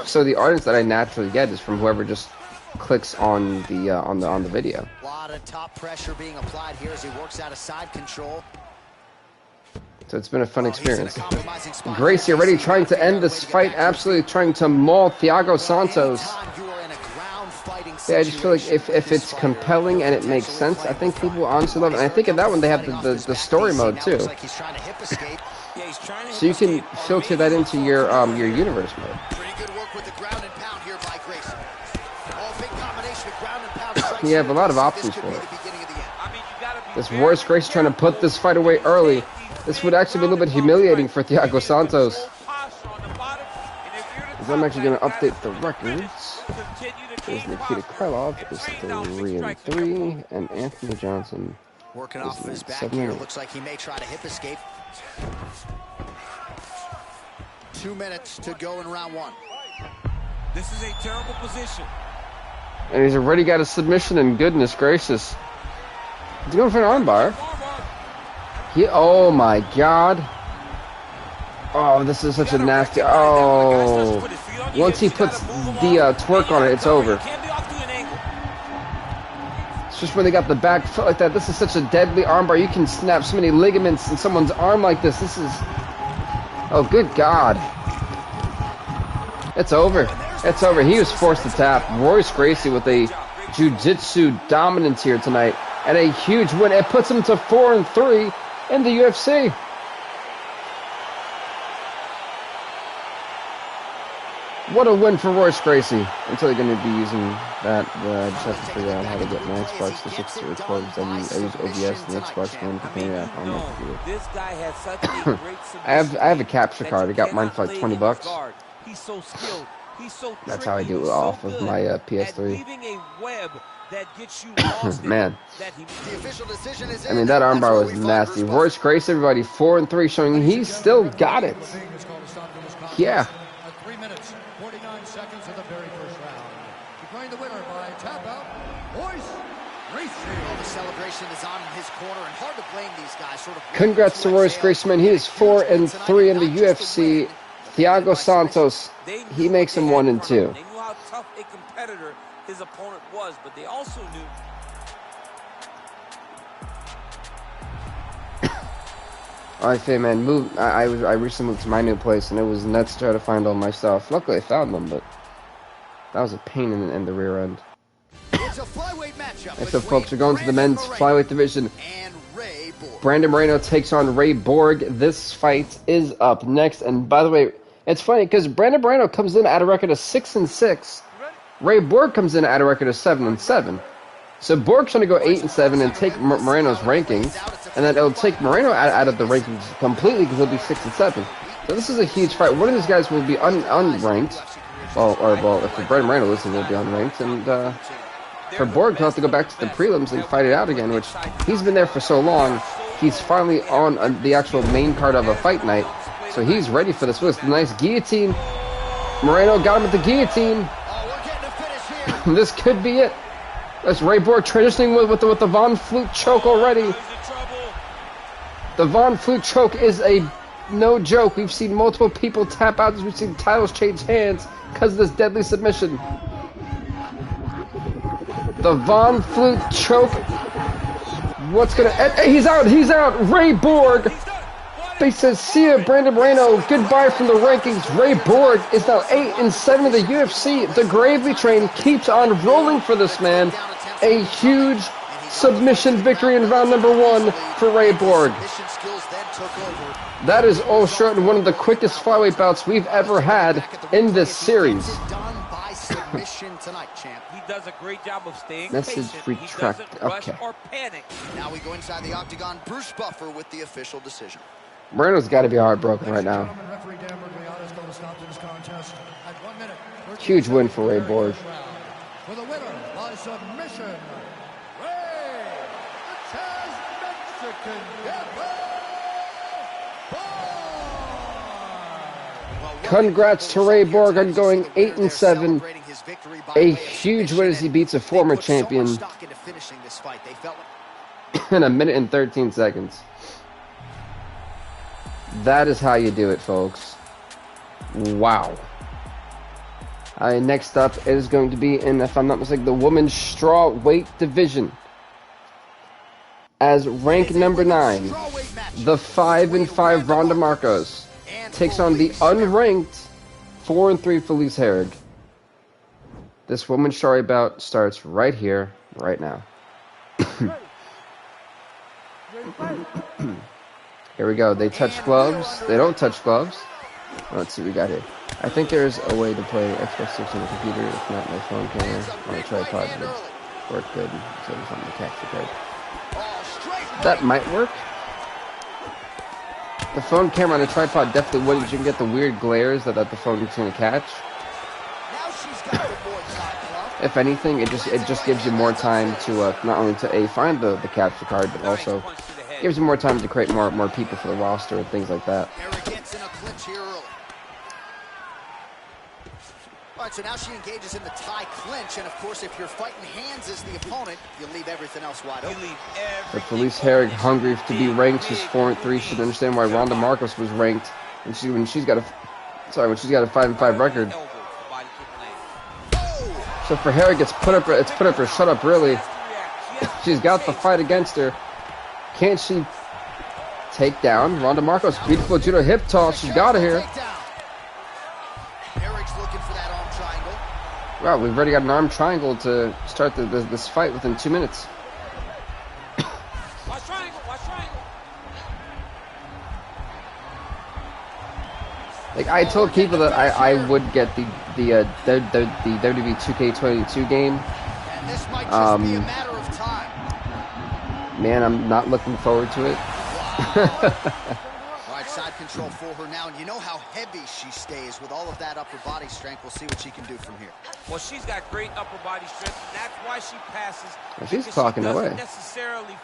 So the audience that I naturally get is from whoever just clicks on the video. A lot of top pressure being applied here as he works out of side control. So it's been a fun experience. Gracie already trying to end this fight, absolutely trying to maul Thiago Santos. Yeah, I just feel like if it's compelling and it makes sense, I think people honestly love it. And I think in that one they have the story mode too. So you can filter that into your universe mode. You have a lot of options for it. This Royce Gracie trying to put this fight away early. This would actually be a little bit humiliating for Thiago Santos. I'm actually going to update the records. There's Nikita Krylov is 3-3, and Anthony Johnson working off his back here. Looks like he may try to hip escape. 2 minutes to go in round 1. This is a terrible position. And he's already got a submission, and goodness gracious. He's going for an armbar. Oh my god. Oh, this is such a nasty. Oh. Once he puts the twerk on it, it's over. It's just when they got the back foot like that. This is such a deadly armbar. You can snap so many ligaments in someone's arm like this. This is... Oh, good god. It's over. It's over. He was forced to tap. Royce Gracie with a jiu-jitsu dominance here tonight. And a huge win. It puts him to 4-3 in the UFC. What a win for Royce Gracie. I'm totally going to be using that. I just have to figure out how to get my Xbox to 60 record. I use OBS and the Xbox One companion app on my computer. This guy has such a great I have a capture card. I got mine for like $20. He's so skilled. He's so That's how I do it off of my PS3. Man. I mean, that armbar was nasty. Royce Gracie, everybody, 4-3, showing he still got it. Yeah. 3 minutes, 49 seconds of the very first round. Declaring the winner by tap out, Royce Gracie. Well, the celebration is on in his corner, and hard to blame these guys. Sort of Congrats to Royce Gracie, man. He is 4-3 in the UFC. Thiago Santos, he makes him 1-2. They knew how tough a competitor his opponent was, but they also knew. Alright, Faye, man, move. I recently moved to my new place, and it was nuts to try to find all my stuff. Luckily, I found them, but that was a pain in the rear end. It's a flyweight matchup. Next up, folks, we're going to the men's flyweight division. And Ray Borg. Brandon Moreno takes on Ray Borg. This fight is up next, and by the way, it's funny because Brandon Moreno comes in at a record of 6-6. Ray Borg comes in at a record of 7-7. So Borg's trying to go 8-7 and take Moreno's rankings, and then it'll take Moreno out of the rankings completely because he'll be 6-7. So this is a huge fight. One of these guys will be unranked. Well, if Brandon Moreno loses, he'll be unranked, and for Borg, he'll have to go back to the prelims and fight it out again, which he's been there for so long. He's finally on the actual main card of a fight night, so he's ready for this. Look, nice guillotine. Moreno got him at the guillotine. This could be it. That's Ray Borg transitioning with the Von Flute choke already. The Von Flute choke is a no joke. We've seen multiple people tap out. We've seen titles change hands because of this deadly submission. The Von Flute choke. What's gonna? He's out. He's out. Ray Borg. They says, "See ya, Brandon Moreno. Goodbye from the rankings." Ray Borg is now 8-7 in the UFC. The gravy train keeps on rolling for this man. A huge submission victory in round number 1 for Ray Borg. That is all short and one of the quickest flyweight bouts we've ever had in this series. He does a great job of staying Message patient. retract. He doesn't rush Okay. or panic. Now we go inside the octagon. Bruce Buffer with the official decision. Moreno's got to be heartbroken right now. Huge win for Ray Borg. For the winner by submission, Ray, the Chaz Mexican Borg. Congrats to Ray Borg on going 8-7. A huge win as he beats a former champion in 1 minute and 13 seconds. That is how you do it, folks. Wow. Next up is going to be in, if I'm not mistaken, the women's straw weight division. As rank number 9, the 5-5 Ronda Marcos takes on the unranked 4-3 Felice Herrig. This women's strawweight bout starts right here, right now. Here we go. They touch gloves. They don't touch gloves. Let's see what we got here. I think there's a way to play Xbox 6 on the computer. If not, my phone camera on a tripod would work good. So there's something to catch the card. That might work. The phone camera on a tripod definitely would. You can get the weird glares that the phone is going to catch. If anything, it just gives you more time to not only to find the capture card, but also gives you more time to create more people for the roster and things like that. All right, so now she engages in the tie clinch, and of course, if you're fighting hands as the opponent, you leave everything else wide open. But Felice Herrig, hungry to be ranked, she's 4-3. She should understand why Ronda Marcos was ranked, and when she's got a 5-5 record. So for Herrig, it's put up or shut up. Really, she's got the fight against her. Can't she take down Ronda Marcos? Beautiful judo hip toss. She's got her here. Wow, we've already got an arm triangle to start this fight within 2 minutes. Watch triangle, watch triangle. Like, I told people that I would get the WWE 2K22 game. And this might just be a matter of time. Man, I'm not looking forward to it. Right side control for her now, and you know how heavy she stays with all of that upper body strength. We'll see what she can do from here. Well, she's got great upper body strength, and that's why she passes. Well, she's clocking away.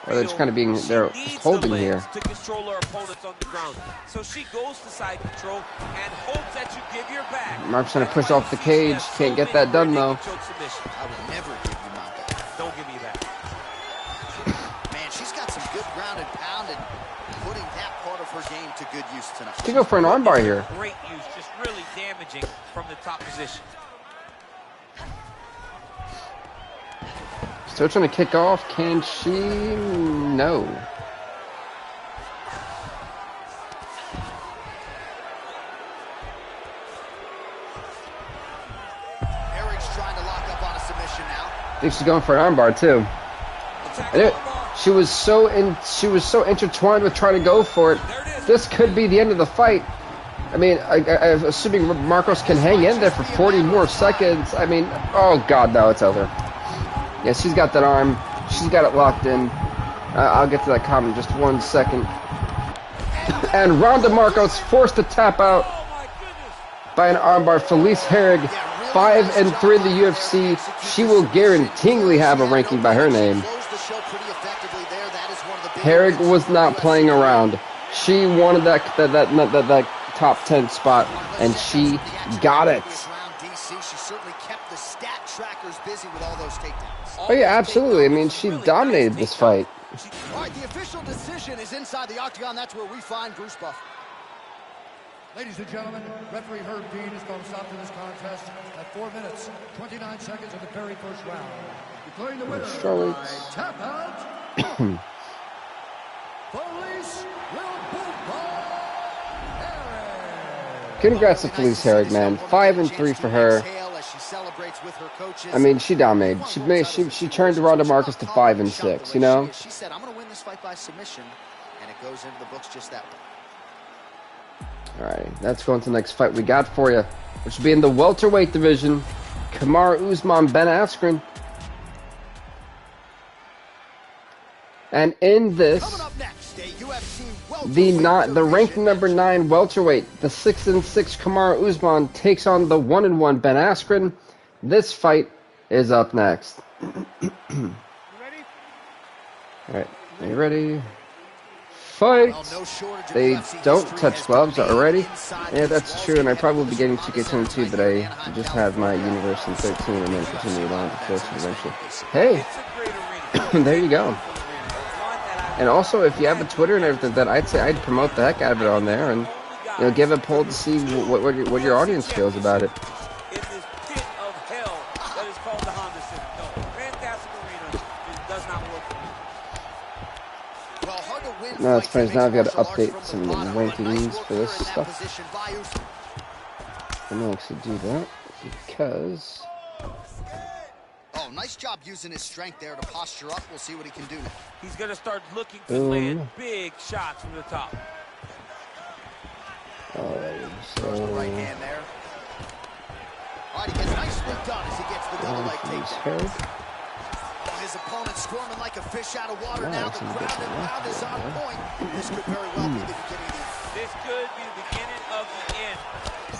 Or they're just kind of being, they're holding here. To control her opponents on the ground. So she goes to side control and hopes that you give your back. Mark's trying to push off the cage. Can't get that done, though. I would never give you my back. Don't give me that. her game to good use tonight. She go for an armbar here. Great use, just really damaging from the top position. Still trying to kick off. Can she? No. Trying to lock up on a submission now. I think she's going for an armbar too. She was so intertwined with trying to go for it. This could be the end of the fight. I mean, I'm assuming Marcos can hang in there for 40 more seconds. I mean, oh God, no, it's over. Yeah, she's got that arm. She's got it locked in. I'll get to that comment in just 1 second. And Ronda Marcos forced to tap out by an armbar. Felice Herrig, 5-3 in the UFC. She will guaranteeingly have a ranking by her name. Herrig was not playing around. She wanted that top 10 spot, and she got it. Oh yeah, absolutely. I mean, she dominated this fight. All right, the official decision is inside the octagon. That's where we find Bruce Buffer. Ladies and gentlemen, referee Herb Dean has called a stop to this contest at 4 minutes, 29 seconds of the very first round. Declaring the winner by tap out, Felice Herrig. Congrats to Felice Herrig, man. 5-3 for her. I mean, she dominated. She turned Ronda Marcos to 5-6. You know. She said, "I'm going to win this fight by submission," and it goes into the books just that way. Alright, let's go into the next fight we got for you, which will be in the welterweight division. Kamaru Usman, Ben Askren. And in this, the ranked number 9 welterweight, the 6-6 Kamaru Usman takes on the 1-1 Ben Askren. This fight is up next. Alright, are you ready? Fight! They don't touch gloves already. Yeah, that's true, and I probably will be getting 2K22 too, but I just have my Universe in 13 and then continue on to 14 eventually. Hey! There you go. And also, if you have a Twitter and everything, then I'd say I'd promote the heck out of it on there and, you know, give a poll to see what your audience feels about it. No, it's funny. Now I've got to update some rankings for this stuff. I'm going to actually do that because... Oh, nice job using his strength there to posture up. We'll see what he can do now. He's going to start looking to land big shots from the top. Alright, so... right hand there. All right, he gets nicely done as he gets the double leg takedown. His opponent squirming like a fish out of water now. The ground and pound is on point. This could very well be the beginning of the This could be the beginning of the end.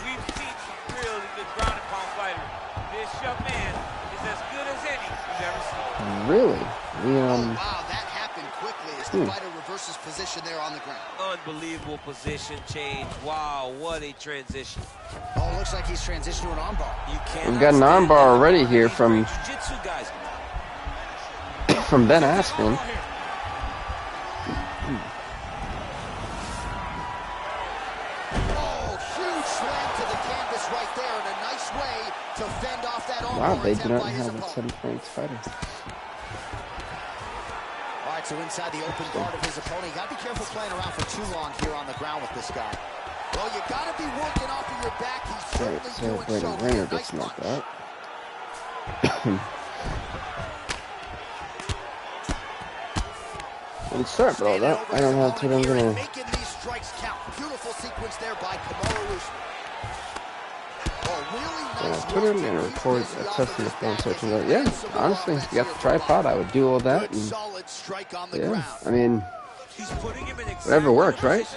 We've seen some really good ground and pound fighters. This young man is as good as any we've ever seen. Really? Oh, wow, that happened quickly as the fighter reverses position there on the ground. Unbelievable position change. Wow, what a transition. Oh, looks like he's transitioned to an armbar. We've got an armbar already here from Jiu-jitsu guys. From Ben Askren. Oh, huge slam to the canvas right there, and a nice way to fend off that armbar. Wow, they do not have a 7-point fighter. All right, so inside the open guard of his opponent, you got to be careful playing around for too long here on the ground with this guy. Well, you got to be working off of your back. He's certainly doing so. Ringer gets knocked out. I'm sorry about all that. I don't have to. I'm gonna. Making these strikes count. Beautiful sequence there by Kamaru Usman. Twitter and record a test on the phone searching. Yeah, honestly, if you got the tripod, I would do all that. And, yeah, I mean, whatever works, right?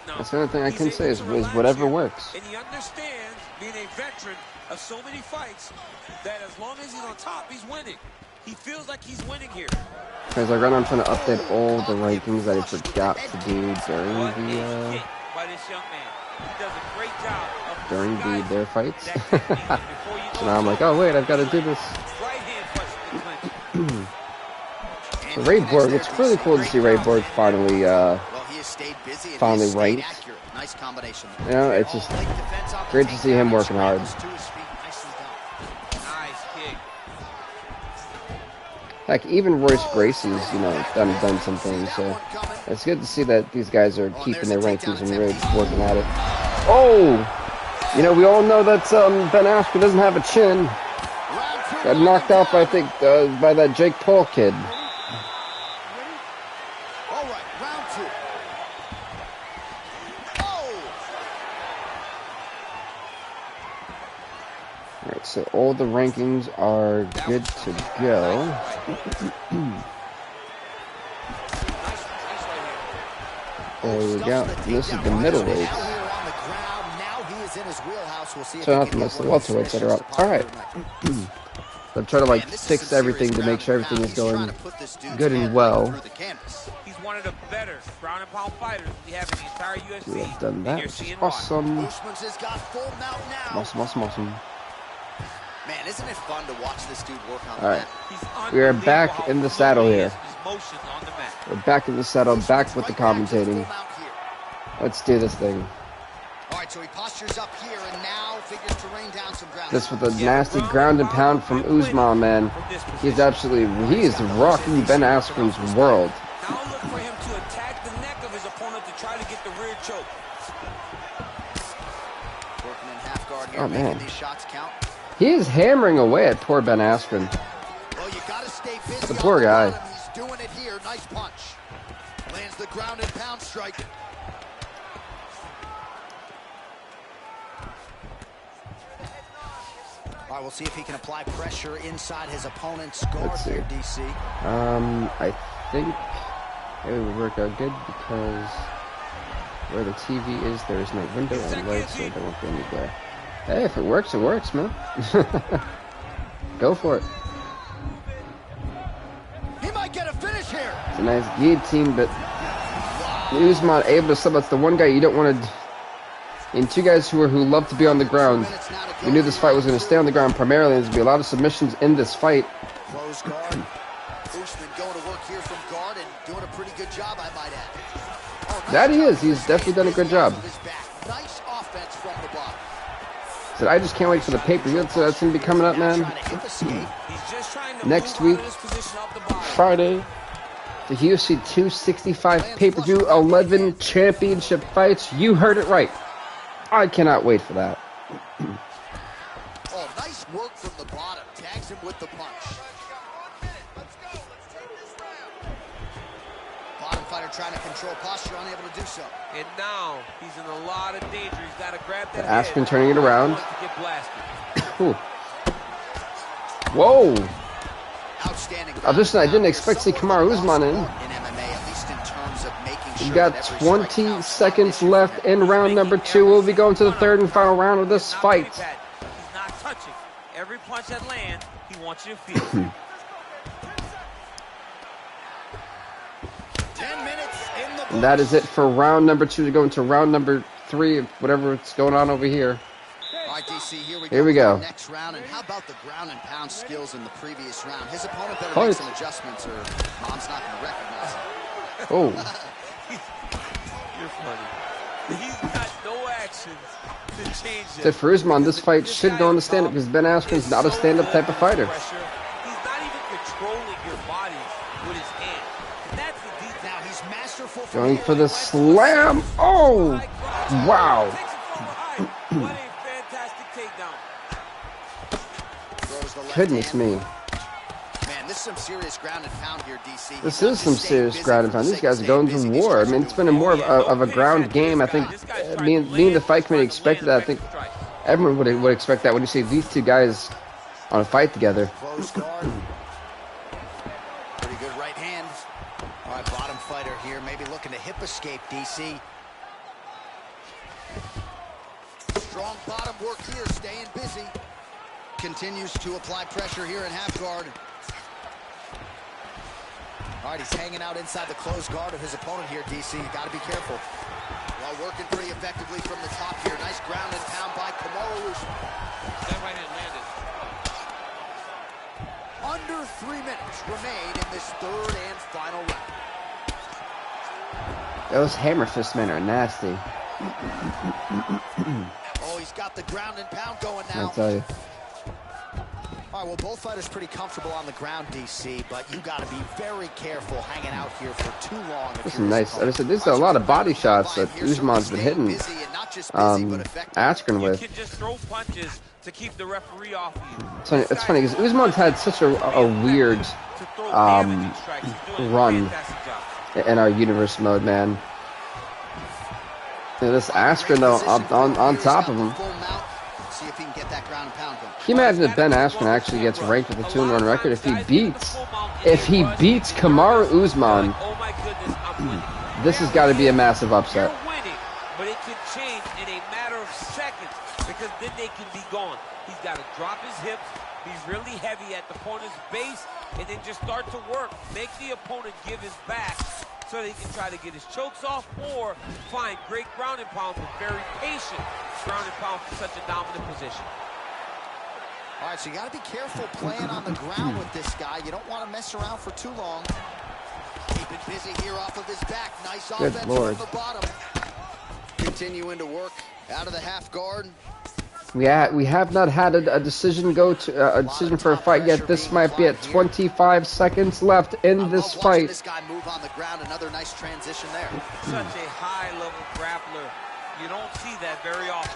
That's the only thing I can say is whatever works. And he understands, being a veteran of so many fights, that as long as he's on top, he's winning. He feels like he's winning here. Because I'm trying to update all the rankings that I forgot to do during the their fights. So now I'm like, oh wait, I've got to do this. So Borg, it's really cool to see Borg finally finally ranked. Nice combination. You know, it's just great to see him working hard. Nice kick. Heck, even Royce Gracie's, you know, done some things. So it's good to see that these guys are keeping their rankings and really working at it. Oh, you know, we all know that Ben Askren doesn't have a chin. Got knocked out by, I think, by that Jake Paul kid. All right, round 2. Alright, so all the rankings are good to go. There we go. And this is the middleweights. So not the most of the welterweights that are up. Alright. I'm trying to like fix everything to make sure everything is going good and well. He's one of the better ground and pound fighters we have in the entire UFC. We have done that, which is awesome. Awesome. Man, isn't it fun to watch this dude work on All right, we are back in the saddle here. We're back in the saddle, back with the commentating. Let's do this thing. All right, so he postures up here and now figures to rain down some ground. This with a nasty ground and pound from Usman, man. He is rocking Ben Askren's world. Now look for him to attack the neck of his opponent to try to get the rear choke. Working in half guard here, oh man, these shots count. He is hammering away at poor Ben Askren. Well, you gotta stay busy. The poor guy. He's doing it here. Nice punch. Lands the ground and pound strike. All right, we'll see if he can apply pressure inside his opponent's guard here, DC. I think it would work out good because where the TV is, there is no window and light, so there won't be any glare. Hey, if it works, man. Go for it. He might get a finish here. It's a nice guillotine, but Usman able to sub. That's the one guy you don't want to. And two guys who love to be on the ground. We knew this fight was going to stay on the ground primarily. There's going to be a lot of submissions in this fight. Close guard. Usman going to work here from guard and doing a pretty good job, I might add. Oh, nice that he is. He's definitely done a good job. Nice offense from the block. So I just can't wait for the pay-per-view. So that's going to be coming up, man. Next week, Friday, the UFC 265 pay-per-view, 11 championship fights. You heard it right. I cannot wait for that. Oh, nice work from the bottom. Tags him with the punch. Bottom fighter trying to control posture, unable to do so. And now he's in a lot of danger. He's got to grab that. Askren turning it around. Whoa! Outstanding. I didn't expect to see Kamaru Usman in. We've got 20 seconds left in round number 2. We'll be going to the third and final round of this fight. He's not touching. Every punch that lands, he wants you to feel. 10 minutes in the And that is it for round number 2 to go into round number 3 of whatever's going on over here. All right, DC, here we go. Next round, and how about the ground and pound skills in the previous round? His opponent better make some adjustments or Mom's not going to recognize him. Oh. You're funny. He's got no actions to change it. So for Usman, this fight should go on the stand-up because Ben Askren's not a stand-up type of fighter. He's not even controlling your body with his hand. And that's the detail. Now he's masterful. Going for the slam. Oh, wow. What a fantastic takedown. Goodness me. Man, this is some serious ground and pound here, DC. This is some serious ground and pound. These guys are going to war. I mean, it's been more of a ground game. I think me and the fight committee expected that. I think everyone would expect that when you see these two guys on a fight together. Close guard. Pretty good right hand. All right, bottom fighter here, maybe looking to hip escape, DC. Strong bottom work here, staying busy. Continues to apply pressure here in half guard. All right, he's hanging out inside the closed guard of his opponent here, DC. You got to be careful. While working pretty effectively from the top here. Nice ground and pound by Kamaru Usman. That right hand landed. Under 3 minutes remain in this third and final round. Those hammer fist men are nasty. Oh, he's got the ground and pound going now. I tell you. All right, well, both fighters pretty comfortable on the ground, DC, but you got to be very careful hanging out here for too long. This is nice. I said, there's a lot of body shots that Usman's been hitting Askren with. You can just throw punches to keep the referee off you. It's funny because Usman's had such a weird run in our universe mode, man. This Askren, though, on top of him. Can you imagine if Ben Askren actually gets ranked with a 2-1 record if he beats Kamaru Usman? This has got to be a massive upset. You're winning, but it can change in a matter of seconds because then they can be gone. He's got to drop his hips. He's really heavy at the opponent's base, and then just start to work. Make the opponent give his back so they can try to get his chokes off or find great ground and pound, but very patient ground and pound for such a dominant position. All right, so you got to be careful playing on the ground with this guy. You don't want to mess around for too long. Keep it busy here off of his back. Nice offense from the bottom. Continuing to work out of the half guard. We have not had a decision go to a decision for a fight yet. This might be at 25 seconds left in this fight. This guy move on the ground. Another nice transition there. Such a high-level grappler. You don't see that very often.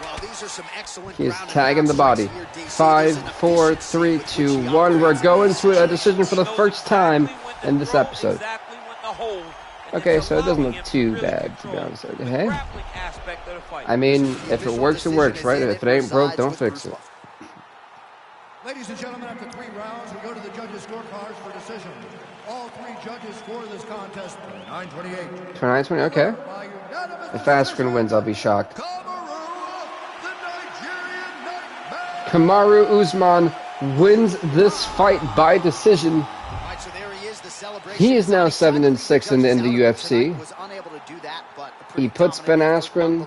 Well, these are some excellent. He is tagging the body. 5, 4, 3, 2, 1. We're going to a decision for the first time in this episode. Okay, so it doesn't look too bad, to be honest. Hey, I mean, if it works, it works, right? If it ain't broke, don't fix it. Ladies and gentlemen, after 3 rounds, we go to the judges' scorecards for decision. All 3 judges score this contest 9-28. 29-20, okay. If Askren wins, I'll be shocked. Kamaru Usman wins this fight by decision. He is now 7-6 in the UFC. He puts Ben Askren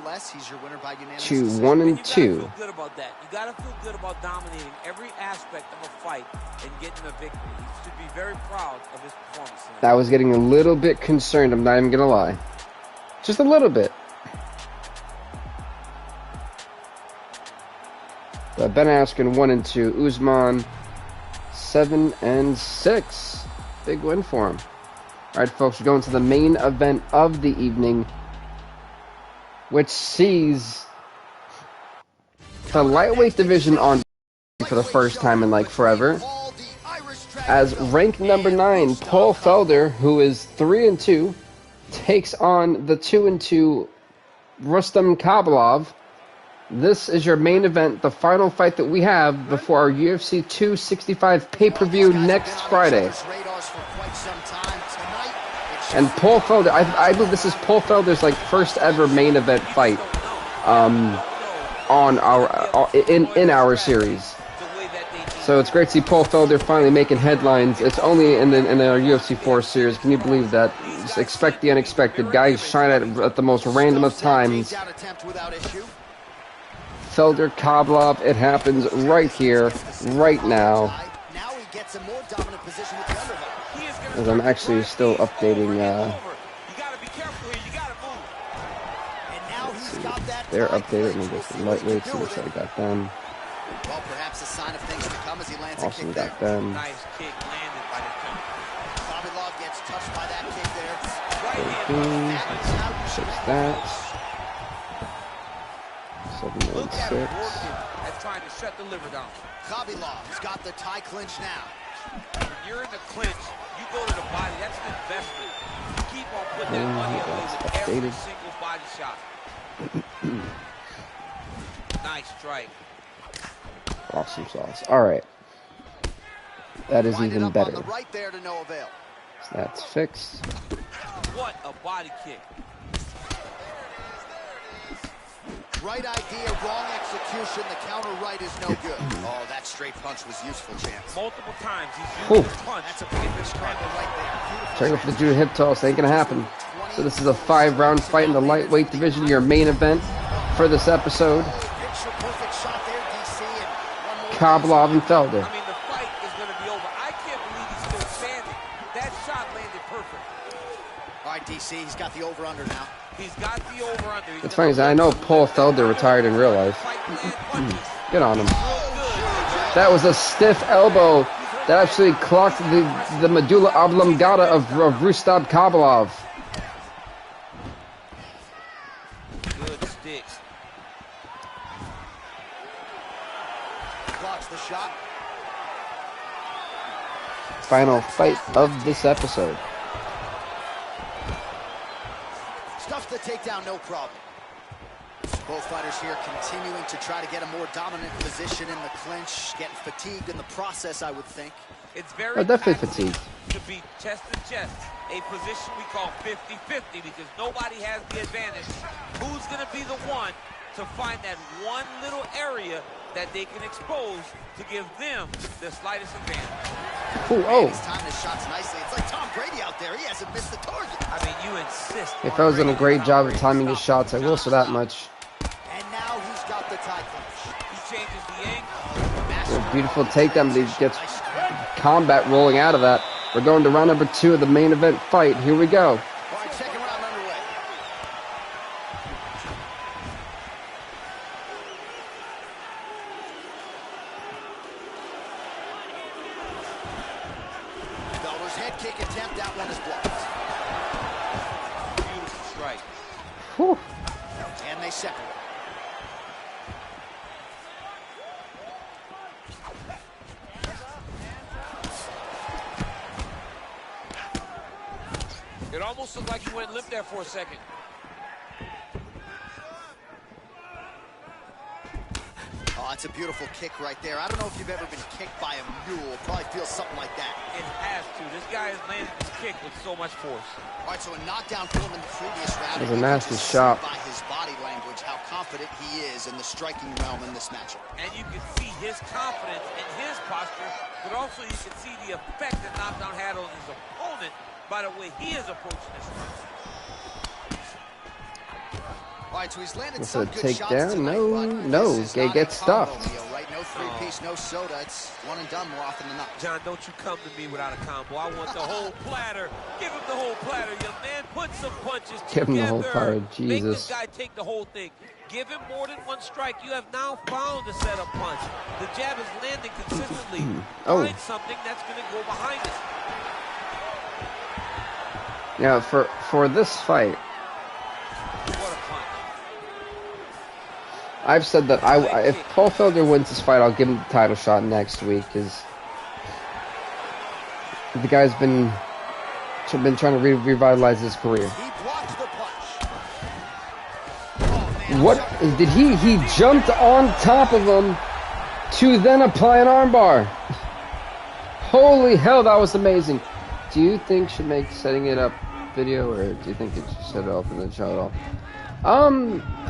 to 1-2. You gotta feel good about dominating every aspect of a fight and getting a victory. He should be very proud of his performance tonight. I was getting a little bit concerned, I'm not even gonna lie. Just a little bit. But Ben Askren 1-2. Usman 7-6. Big win for him. All right, folks, we're going to the main event of the evening, which sees the lightweight division on for the first time in like forever. As ranked number 9, Paul Felder, who is 3-2, takes on the 2-2 Rustam Khabilov. This is your main event, the final fight that we have before our UFC 265 pay-per-view next Friday. And Paul Felder, I believe this is Paul Felder's like first ever main event fight on our in our series. So it's great to see Paul Felder finally making headlines. It's only in our UFC 4 series. Can you believe that? Just expect the unexpected. Guys shine at the most random of times. Felder, Khabilov, it happens right here, right now. As I'm actually still updating, they're updated. Let me get some lightweights, see what I got them. Well, perhaps a sign of things to come as he lands a kick got them. Nice kick landed by the count. Khabilov gets touched by that kick there. Takes that. 7-6. That's trying to shut the liver down. Khabilov's got the tie clinch now. When you're in the clinch, you go to the body. That's an investment. You keep on putting that money away with every single body shot. Nice strike. Awesome sauce. All right. That is even better. So that's fixed. What a body kick. Right idea, wrong execution. The counter right is no good. Oh, that straight punch was useful, champs. Multiple times he's used his punch. That's a big scramble right there. Trying to go for the Judo hip toss. Ain't gonna happen. So this is a 5-round fight in the lightweight division, your main event for this episode. Khabilov and Felder. I mean, the fight is going to be over. I can't believe he's still standing. That shot landed perfect. All right, DC, see, he's got the over-under now. He's got the over-under. It's funny, I know Paul Felder retired in real life. Good on him. That was a stiff elbow that actually clocked the medulla oblongata of Rustam Kabalov. Good sticks. Blocks the shot. Final fight of this episode. Stuffs the takedown, no problem. Both fighters here continuing to try to get a more dominant position in the clinch, getting fatigued in the process, I would think. It's very definitely fatigued. To be chest to chest, a position we call 50-50 because nobody has the advantage. Who's going to be the one to find that one little area that they can expose to give them the slightest advantage? Ooh, oh. He's timing his shots nicely. It's like Tom Brady out there. He hasn't missed the target. I mean, you insist. If I was doing a great job of timing his shots, I will say that much. And now he's got the tie clinch. He changes the angle. A beautiful takedown, but he gets combat rolling out of that. We're going to round number 2 of the main event fight. Here we go. All right, second round underway. Felder's head kick attempt. That one is blocked. Beautiful strike. Whew. And they separate. It almost looked like he went limp there for a second. Oh, that's a beautiful kick right there. I don't know if you've ever been kicked by a mule. Probably feels something like that. It has to. This guy has landed his kick with so much force. All right, so a knockdown for him in the previous round. It was a nasty shot. By his body language, how confident he is in the striking realm in this matchup. And you can see his confidence in his posture, but also you can see the effect that knockdown had on his opponent by the way he is approaching this fight. All right, so he's landed What's some a good shots takedown? tonight, No, this is they not get a combo stuffed. meal, right? No three-piece, no soda. It's one and done more often than not. John, don't you come to me without a combo. I want the whole platter. Give him the whole platter, young man. Put some punches Give him the together. whole platter, Make this Jesus. guy take the whole thing. Give him more than one strike. You have now found a setup punch. The jab is landing consistently. Oh. Find something that's going to go behind it. Now, for this fight, What a punch. I've said that if Paul Felder wins this fight, I'll give him the title shot next week, because the guy's been trying to revitalize his career. He blocks the punch. Oh, man. What did he jumped on top of him to then apply an armbar? Holy hell, that was amazing. Do you think should make setting it up video, or do you think it should set it up and then show it all?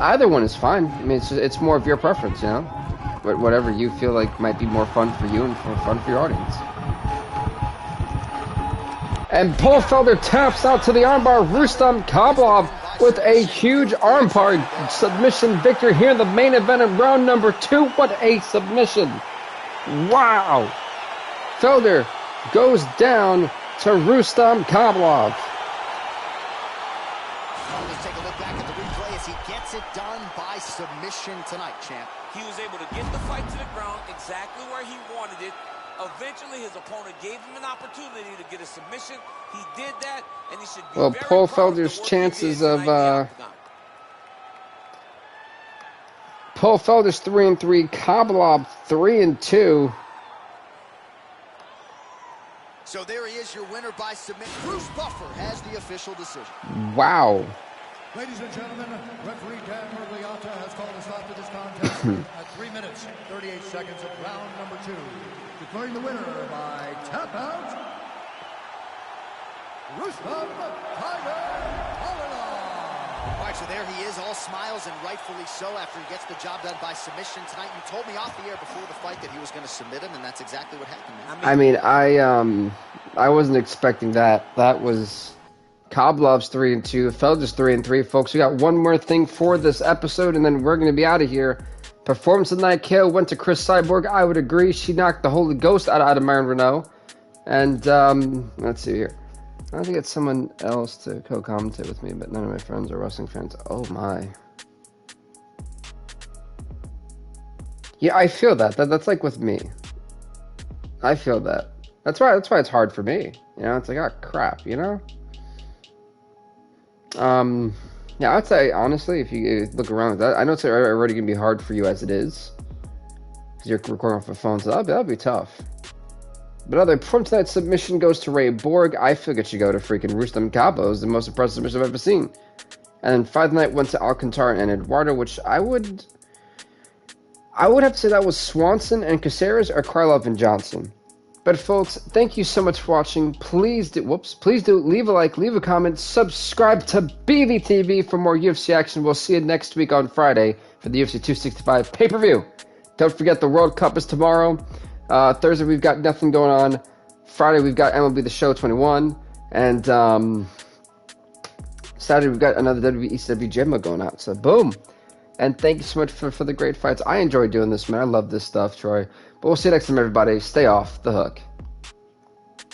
Either one is fine. I mean, it's more of your preference, you know. But whatever you feel like might be more fun for you and fun for your audience. And Paul Felder taps out to the armbar. Rustam Kabalov with a huge armbar submission victory here in the main event of round number 2. What a submission! Wow. Felder goes down to Rustam Kabalov. Let's take a look back at the replay as he gets it done by submission tonight, champ. He was able to get the fight to the ground exactly where he wanted it. Eventually, his opponent gave him an opportunity to get a submission. He did that, and he should be Well, very Paul proud of the Felder's work he chances did of tonight in the octagon. Paul Felder's 3-3, Kabalov 3-2. So there he is, your winner by submission. Bruce Buffer has the official decision. Wow. Ladies and gentlemen, referee Dan Mergliata has called a stop to this contest at 3 minutes, 38 seconds of round number 2. Declaring the winner by tap out, Rustam Tiger Kabalov. All right, so there he is, all smiles and rightfully so after he gets the job done by submission tonight. You told me off the air before the fight that he was going to submit him, and that's exactly what happened, man. I wasn't expecting that. That was Kabalov's 3-2, Felder's 3-3. Folks, we got one more thing for this episode, and then we're going to be out of here. Performance of the night KO went to Chris Cyborg. I would agree. She knocked the Holy Ghost out of Myron Renault. And let's see here. I have to get someone else to co-commentate with me, but none of my friends are wrestling fans. Oh my. Yeah, I feel that. That's like with me. I feel that. That's why it's hard for me. You know, it's like, oh crap, you know? Yeah, I'd say honestly, if you look around, I know it's already gonna be hard for you as it is, because you're recording off a phone, so that'll be tough. But other from tonight's submission goes to Ray Borg. I feel it should go to freaking Rustam Cabos, the most impressive submission I've ever seen. And then fight of the night went to Alcantara and Eduardo, which I would have to say that was Swanson and Caceres or Krylov and Johnson. But folks, thank you so much for watching. Please do leave a like, leave a comment, subscribe to BVTV for more UFC action. We'll see you next week on Friday for the UFC 265 pay-per-view. Don't forget the World Cup is tomorrow. Thursday we've got nothing going on. Friday we've got MLB The Show 21. And Saturday we've got another WWE ECW Gemma going out. So boom. And thank you so much for the great fights. I enjoy doing this, man. I love this stuff, Troy. But we'll see you next time, everybody. Stay off the hook.